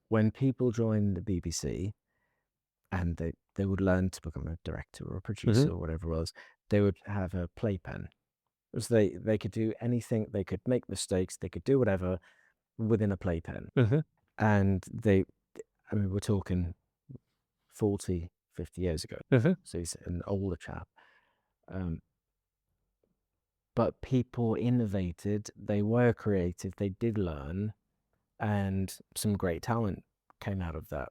when people join the BBC and they would learn to become a director or a producer or whatever it was, they would have a playpen. So they could do anything, they could make mistakes, they could do whatever within a playpen. And we're talking 40, 50 years ago. So he's an older chap. But people innovated, they were creative, they did learn, and some great talent came out of that.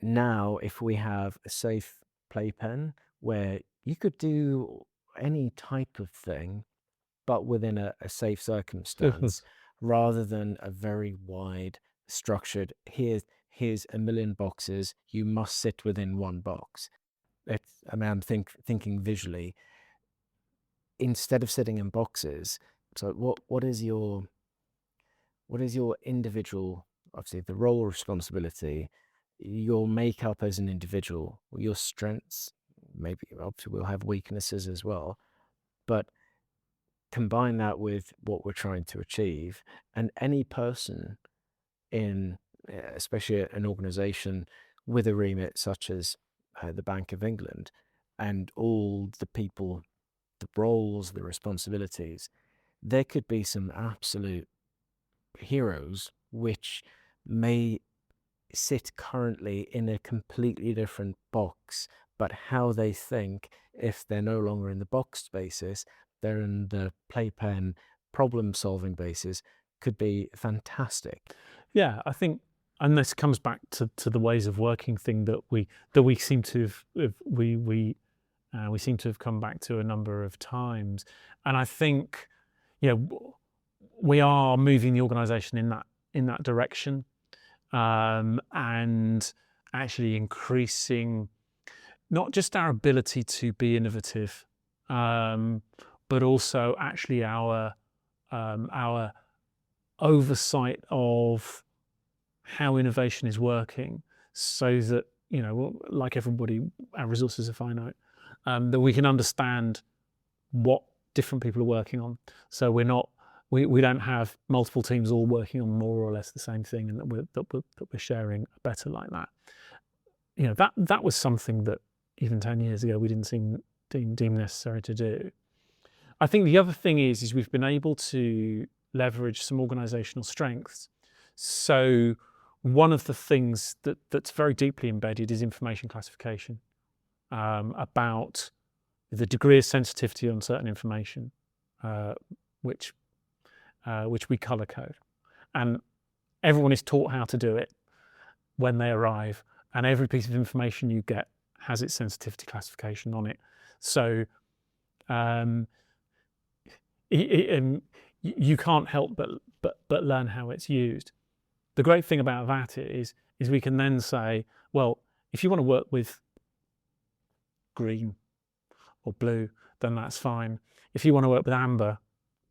Now, if we have a safe playpen where you could do any type of thing, but within a safe circumstance, rather than a very wide, structured, here's a million boxes, you must sit within one box. I'm thinking visually. Instead of sitting in boxes, so what is your individual, obviously the role, responsibility, your makeup as an individual, your strengths, maybe obviously we'll have weaknesses as well, but combine that with what we're trying to achieve, and any person in, especially an organization with a remit such as the Bank of England, and all the people the roles, the responsibilities, there could be some absolute heroes which may sit currently in a completely different box, but how they think, if they're no longer in the box basis, they're in the playpen problem solving basis, could be fantastic. Yeah, I think, and this comes back to the ways of working thing that we seem to have we seem to have come back to a number of times. And I think, we are moving the organisation in that direction, and actually increasing not just our ability to be innovative, but also actually our oversight of how innovation is working, so that, like everybody, our resources are finite, that we can understand what different people are working on. So we don't have multiple teams all working on more or less the same thing, and that we're sharing better like that. That was something that even 10 years ago we didn't deem necessary to do. I think the other thing is we've been able to leverage some organizational strengths. So one of the things that's very deeply embedded is information classification, about the degree of sensitivity on certain information, which we color code, and everyone is taught how to do it when they arrive, and every piece of information you get has its sensitivity classification on it. So you can't help but learn how it's used. The great thing about that is we can then say, well, if you want to work with green or blue, then that's fine. If you want to work with amber,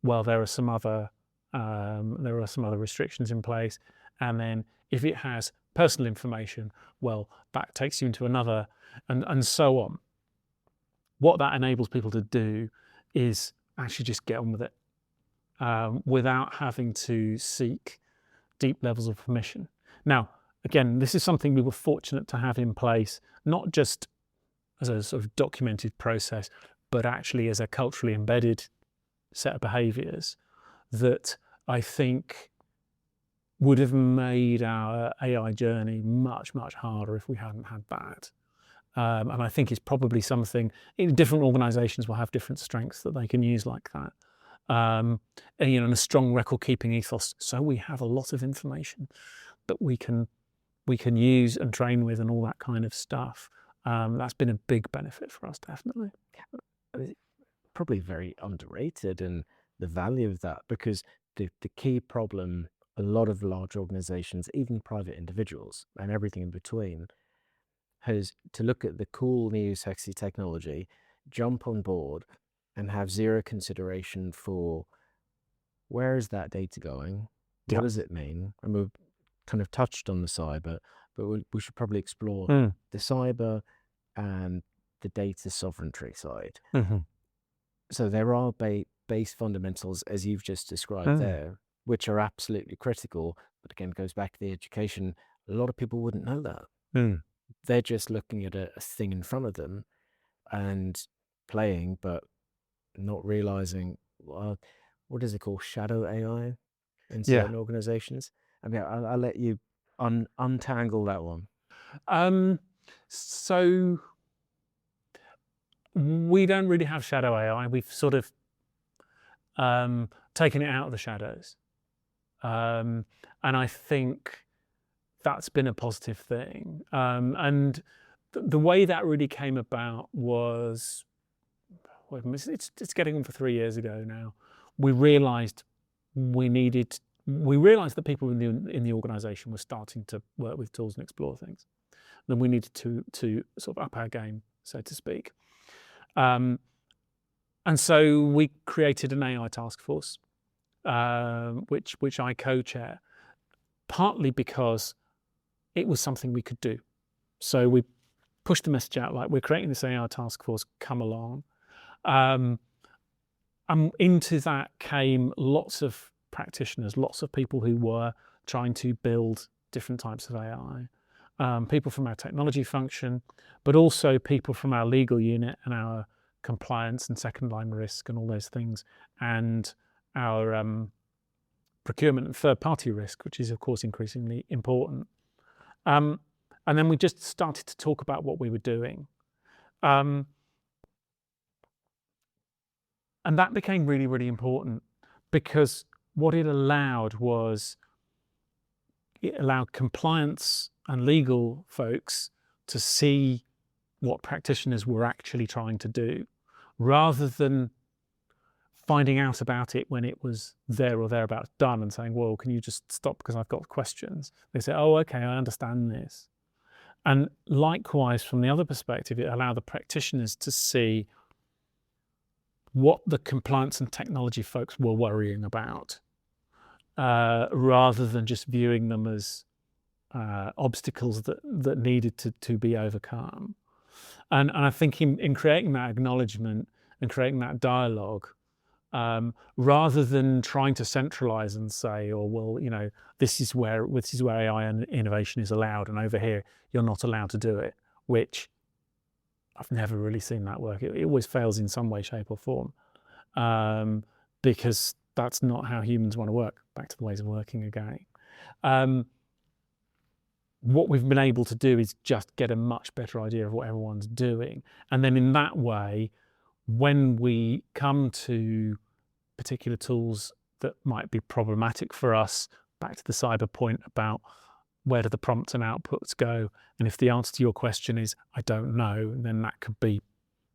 well, there are some other restrictions in place. And then if it has personal information, well, that takes you into another, and so on. What that enables people to do is actually just get on with it, without having to seek deep levels of permission. Now, again, this is something we were fortunate to have in place, not just as a sort of documented process, but actually as a culturally embedded set of behaviours that I think would have made our AI journey much, much harder if we hadn't had that. And I think it's probably something, different organisations will have different strengths that they can use like that. And a strong record-keeping ethos. So we have a lot of information that we can use and train with and all that kind of stuff. That's been a big benefit for us, definitely. Probably very underrated, and the value of that, because the key problem a lot of large organizations, even private individuals and everything in between, has to look at the cool new sexy technology, jump on board, and have zero consideration for where is that data going, what does it mean. And we've kind of touched on the cyber, but we should probably explore the cyber and the data sovereignty side. So there are base fundamentals, as you've just described there, which are absolutely critical. But again, it goes back to the education. A lot of people wouldn't know that. They're just looking at a thing in front of them and playing, but not realizing, what is it called, shadow AI in certain organizations. I mean, I'll let you untangle that one. So we don't really have shadow AI. We've sort of taken it out of the shadows. And I think that's been a positive thing. And the way that really came about was, it's getting on for 3 years ago now. We realized that people in the organization were starting to work with tools and explore things. Then we needed to sort of up our game, so to speak. And so we created an AI task force, which I co-chair, partly because it was something we could do. So we pushed the message out like, we're creating this AI task force, come along. And into that came lots of practitioners, lots of people who were trying to build different types of AI. People from our technology function, but also people from our legal unit and our compliance and second line risk and all those things, and our procurement and third party risk, which is of course increasingly important. And then we just started to talk about what we were doing. And that became really, really important, because what it allowed was, it allowed compliance and legal folks to see what practitioners were actually trying to do, rather than finding out about it when it was there or thereabouts done and saying, well, can you just stop because I've got questions? They say, oh, okay, I understand this. And likewise, from the other perspective, it allowed the practitioners to see what the compliance and technology folks were worrying about, rather than just viewing them as obstacles that needed to be overcome. And I think in creating that acknowledgement and creating that dialogue, rather than trying to centralize and say, oh, well, you know, this is where AI and innovation is allowed, and over here you're not allowed to do it, which I've never really seen that work. It always fails in some way, shape or form, because that's not how humans want to work. Back to the ways of working again. What we've been able to do is just get a much better idea of what everyone's doing. And then in that way, when we come to particular tools that might be problematic for us, back to the cyber point about where do the prompts and outputs go, and if the answer to your question is I don't know, then that could be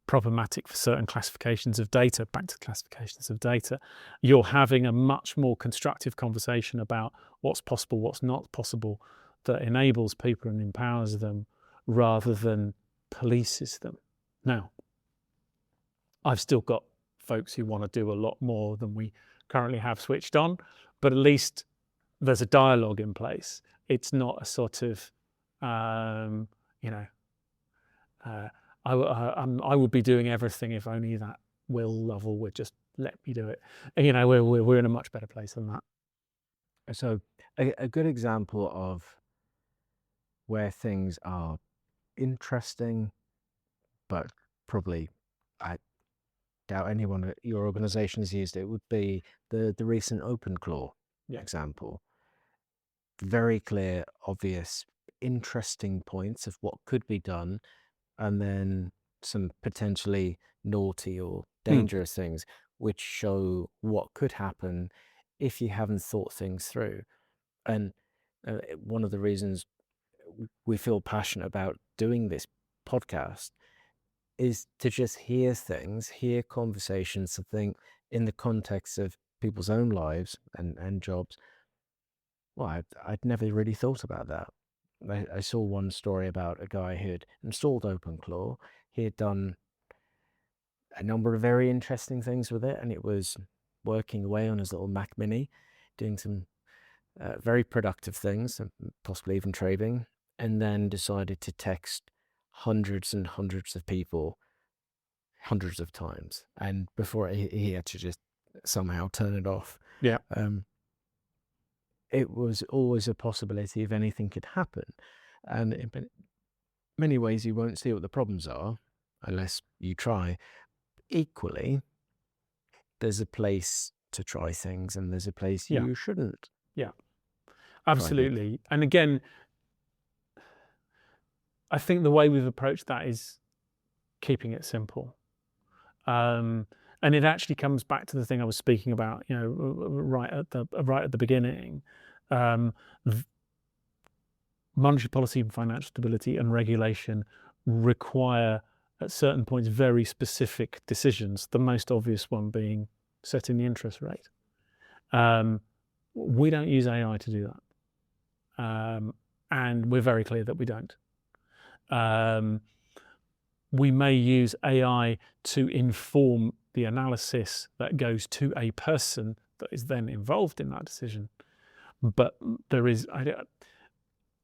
problematic for certain classifications of data. Back to classifications of data, you're having a much more constructive conversation about what's possible, what's not possible, that enables people and empowers them rather than polices them. Now, I've still got folks who want to do a lot more than we currently have switched on, but at least there's a dialogue in place. It's not a sort of, you know, I would be doing everything if only that Will Lovell would just let me do it. You know, we're in a much better place than that. So a good example of where things are interesting, but probably I doubt anyone at your organization has used it, would be the recent OpenClaw example. Very clear, obvious, interesting points of what could be done, and then some potentially naughty or dangerous things which show what could happen if you haven't thought things through. And one of the reasons we feel passionate about doing this podcast is to just hear things, hear conversations, to think in the context of people's own lives and jobs. Well, I'd never really thought about that. I saw one story about a guy who had installed OpenClaw. He had done a number of very interesting things with it, and it was working away on his little Mac Mini, doing some very productive things, and possibly even trading, and then decided to text hundreds and hundreds of people hundreds of times, and before he had to just somehow turn it off. Yeah. It was always a possibility of anything could happen, and in many ways you won't see what the problems are unless you try. Equally, there's a place to try things, and there's a place you shouldn't. Yeah, absolutely. And again, I think the way we've approached that is keeping it simple. And it actually comes back to the thing I was speaking about, you know, right at the beginning. Monetary policy and financial stability and regulation require, at certain points, very specific decisions. The most obvious one being setting the interest rate. We don't use AI to do that, and we're very clear that we don't. We may use AI to inform the analysis that goes to a person that is then involved in that decision. But there is,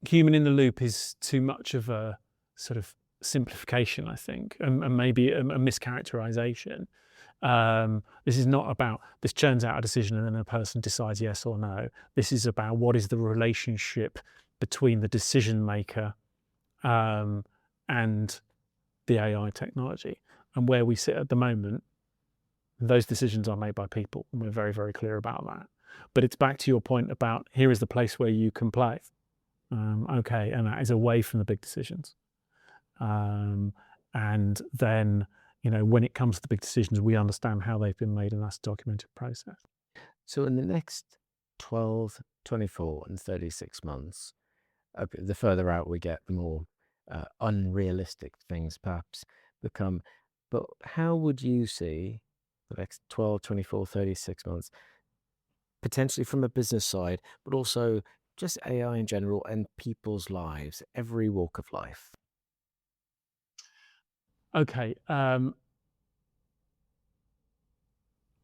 human in the loop is too much of a sort of simplification, I think, and maybe a mischaracterization. This is not about, this churns out a decision and then a person decides yes or no. This is about what is the relationship between the decision maker and the AI technology. And where we sit at the moment, those decisions are made by people, and we're very, very clear about that. But it's back to your point about here is the place where you can play. Okay, and that is away from the big decisions. And then, when it comes to the big decisions, we understand how they've been made, and that's a documented process. So in the next 12, 24, and 36 months, the further out we get, the more unrealistic things perhaps become. But how would you see the next 12, 24, 36 months, potentially from a business side, but also just AI in general and people's lives, every walk of life? Okay. I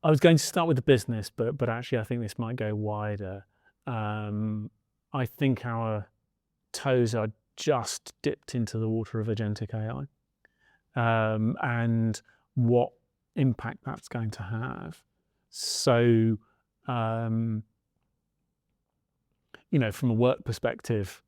was going to start with the business, but actually I think this might go wider. I think our toes are just dipped into the water of agentic AI, and what impact that's going to have. So, from a work perspective,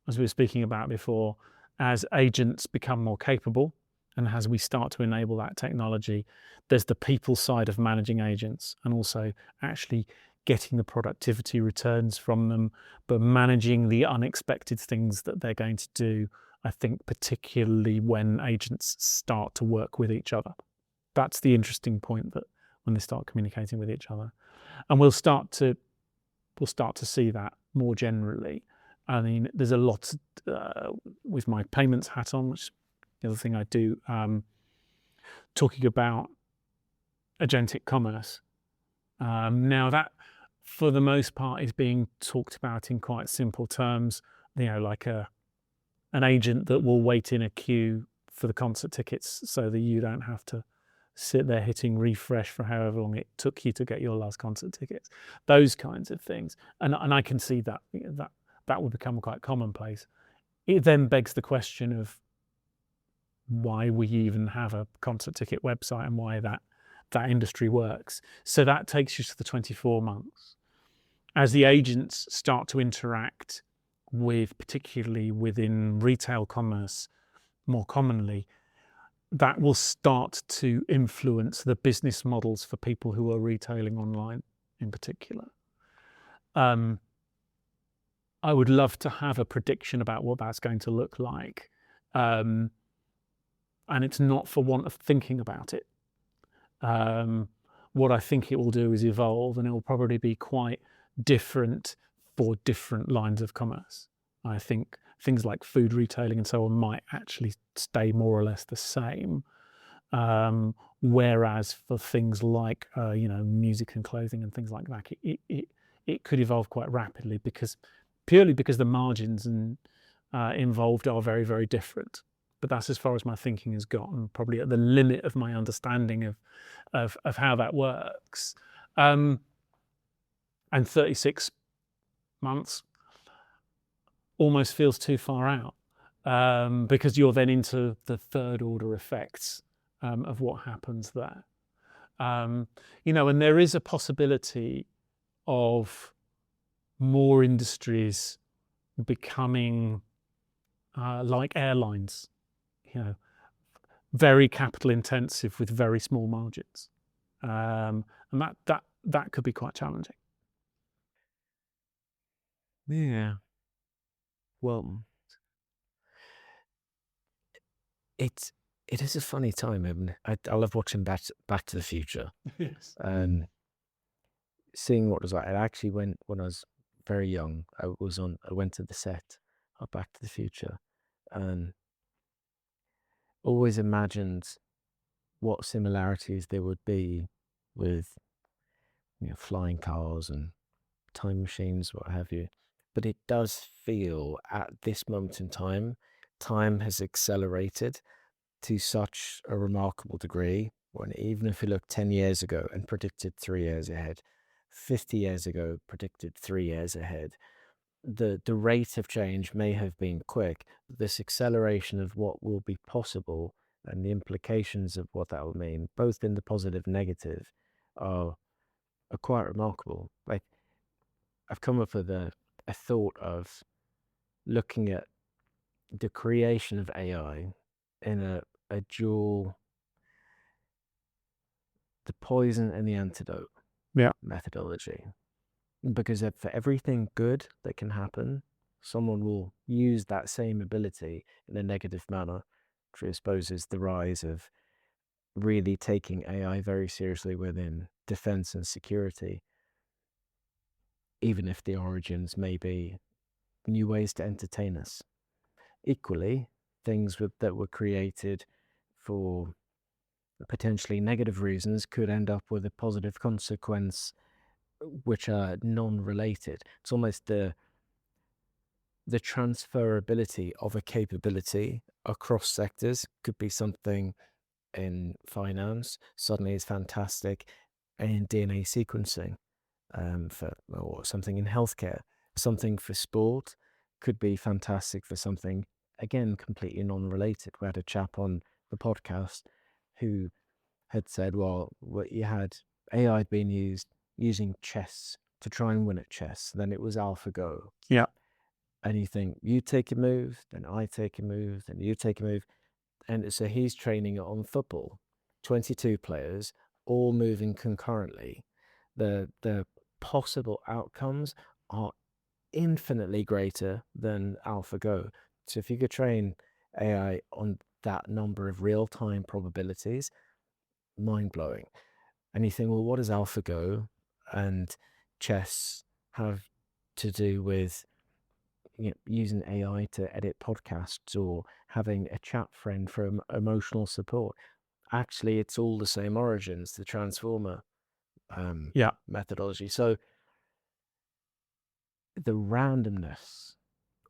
as we were speaking about before, as agents become more capable and as we start to enable that technology, there's the people side of managing agents and also actually getting the productivity returns from them, but managing the unexpected things that they're going to do, I think, particularly when agents start to work with each other. That's the interesting point, that when they start communicating with each other. And we'll start to see that more generally. I mean, there's a lot with my payments hat on, which is the other thing I do, talking about agentic commerce. Now that, for the most part, is being talked about in quite simple terms, like an agent that will wait in a queue for the concert tickets so that you don't have to sit there hitting refresh for however long it took you to get your last concert tickets. Those kinds of things. And I can see that will become quite commonplace. It then begs the question of why we even have a concert ticket website and why that industry works. So that takes you to the 24 months. As the agents start to interact with, particularly within retail commerce more commonly, that will start to influence the business models for people who are retailing online in particular. I would love to have a prediction about what that's going to look like. And it's not for want of thinking about it. What I think it will do is evolve, and it will probably be quite different for different lines of commerce. I think things like food retailing and so on might actually stay more or less the same. Whereas for things like music and clothing and things like that, it could evolve quite rapidly purely because the margins involved are very, very different. But that's as far as my thinking has gotten, probably at the limit of my understanding of how that works. And 36 months almost feels too far out, because you're then into the third order effects of what happens there. And there is a possibility of more industries becoming like airlines, very capital intensive with very small margins, and that could be quite challenging. Yeah. Well, it is a funny time, isn't it? I love watching Back to the Future. Yes. Seeing what was like. I actually went when I was very young. I went to the set of Back to the Future, and always imagined what similarities there would be with flying cars and time machines, what have you. But it does feel at this moment in time has accelerated to such a remarkable degree, when even if you look 10 years ago and predicted 3 years ahead, 50 years ago predicted 3 years ahead, the rate of change may have been quick. This acceleration of what will be possible and the implications of what that will mean, both in the positive and negative, are quite remarkable. Like, I've come up with a thought of looking at the creation of AI in a dual the poison and the antidote methodology. Because for everything good that can happen, someone will use that same ability in a negative manner, which I suppose is the rise of really taking AI very seriously within defense and security, even if the origins may be new ways to entertain us. Equally, things that were created for potentially negative reasons could end up with a positive consequence, which are non-related. It's almost the transferability of a capability across sectors. Could be something in finance suddenly is fantastic in DNA sequencing, or something in healthcare. Something for sport could be fantastic for something, again, completely non-related. We had a chap on the podcast who had said, well, you had AI being used using chess to try and win at chess. Then it was AlphaGo. Yeah. And you think, you take a move, then I take a move, then you take a move. And so he's training it on football. 22 players, all moving concurrently. The possible outcomes are infinitely greater than AlphaGo. So if you could train AI on that number of real-time probabilities, mind-blowing. And you think, well, what does AlphaGo and chess have to do with using AI to edit podcasts or having a chat friend for emotional support? Actually, it's all the same origins, the transformer methodology. So the randomness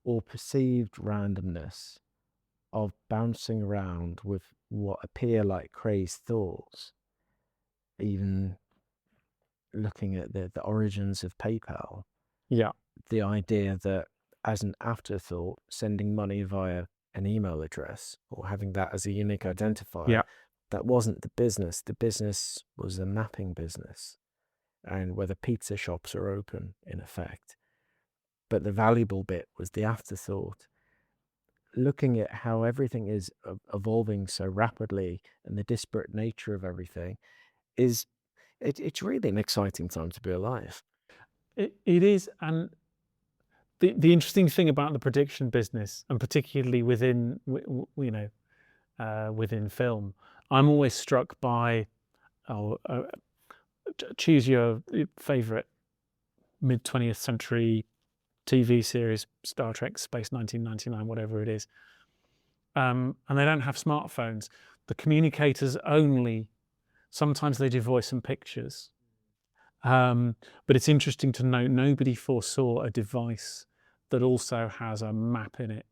or perceived randomness of bouncing around with what appear like crazed thoughts, even looking at the origins of PayPal, the idea that as an afterthought, sending money via an email address or having that as a unique identifier, that wasn't the business. The business was a mapping business, and where the pizza shops are open, in effect. But the valuable bit was the afterthought. Looking at how everything is evolving so rapidly and the disparate nature of everything, it's really an exciting time to be alive. It is, and the interesting thing about the prediction business, and particularly within within film, I'm always struck by choose your favorite mid-20th century TV series, Star Trek, Space 1999, whatever it is, and they don't have smartphones. The communicators only, sometimes they do voice and pictures. But it's interesting to note nobody foresaw a device that also has a map in it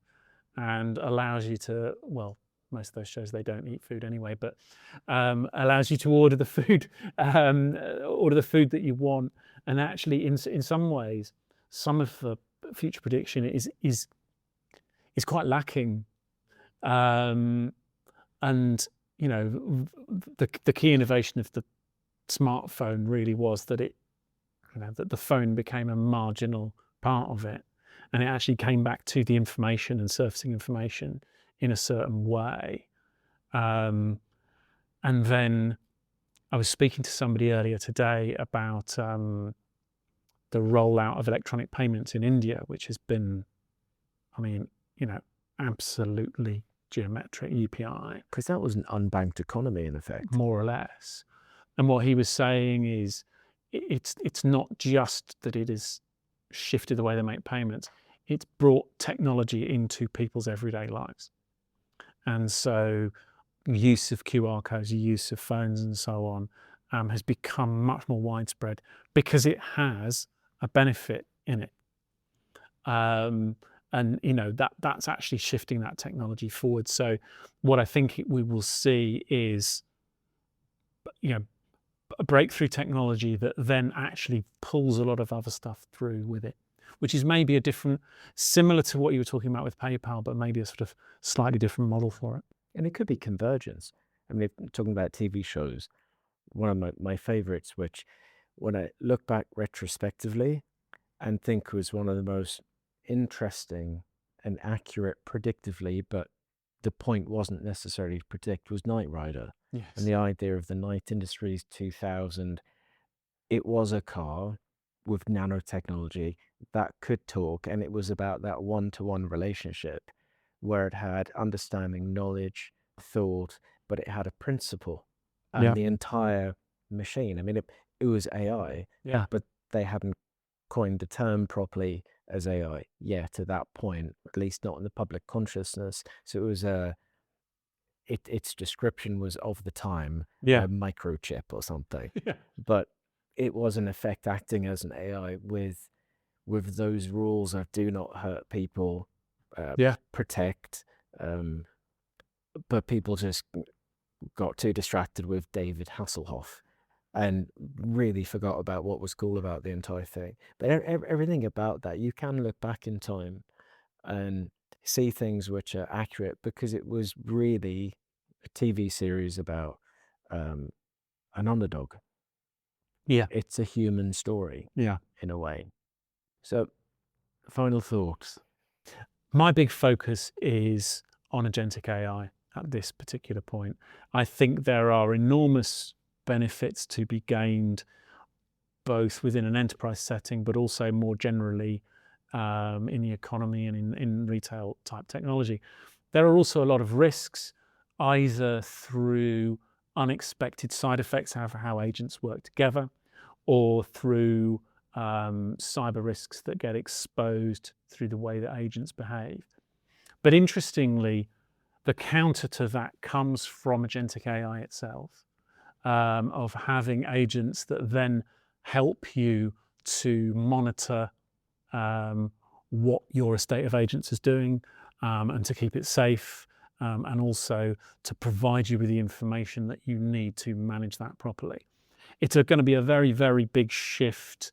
and allows you to, well, most of those shows, they don't eat food anyway, but allows you to order the food, that you want. And actually, in some ways, some of the future prediction is quite lacking. And the key innovation of the smartphone really was that that the phone became a marginal part of it, and it actually came back to the information and surfacing information in a certain way. And then I was speaking to somebody earlier today about the rollout of electronic payments in India, which has been, absolutely geometric, UPI. Because that was an unbanked economy, in effect. More or less. And what he was saying is it's not just that it has shifted the way they make payments, it's brought technology into people's everyday lives. And so use of QR codes, use of phones and so on has become much more widespread because it has a benefit in it. And that's actually shifting that technology forward. So what I think we will see is a breakthrough technology that then actually pulls a lot of other stuff through with it, which is maybe similar to what you were talking about with PayPal, but maybe a sort of slightly different model for it. And it could be convergence. I mean, talking about TV shows, one of my favorites, which when I look back retrospectively and think was one of the most interesting and accurate predictively, but the point wasn't necessarily to predict, was Knight Rider. Yes. And the idea of the Knight Industries 2000, it was a car with nanotechnology that could talk, and it was about that one-to-one relationship where it had understanding, knowledge, thought, but it had a principle. And Yeah. the entire machine, I mean, it was AI, Yeah. but they hadn't coined the term properly as AI yet at that point, at least not in the public consciousness. So it was its description was of the time, Yeah. a microchip or something. Yeah. But it was in effect acting as an AI with those rules of do not hurt people, Yeah. protect. But people just got too distracted with David Hasselhoff and really forgot about what was cool about the entire thing. But everything about that, you can look back in time and see things which are accurate because it was really a TV series about an underdog. Yeah. It's a human story Yeah. in a way. So, final thoughts. My big focus is on agentic AI at this particular point. I think there are enormous benefits to be gained both within an enterprise setting, but also more generally in the economy and in retail type technology. There are also a lot of risks, either through unexpected side effects of how agents work together, or through cyber risks that get exposed through the way that agents behave. But interestingly, the counter to that comes from agentic AI itself, of having agents that then help you to monitor what your estate of agents is doing and to keep it safe, and also to provide you with the information that you need to manage that properly. It's going to be a very, very big shift,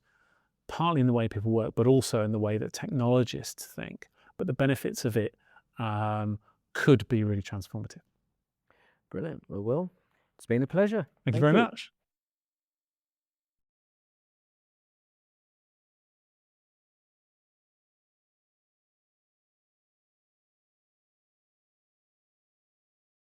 partly in the way people work, but also in the way that technologists think. But the benefits of it could be really transformative. Brilliant. Well, Will, it's been a pleasure. Thank you very much.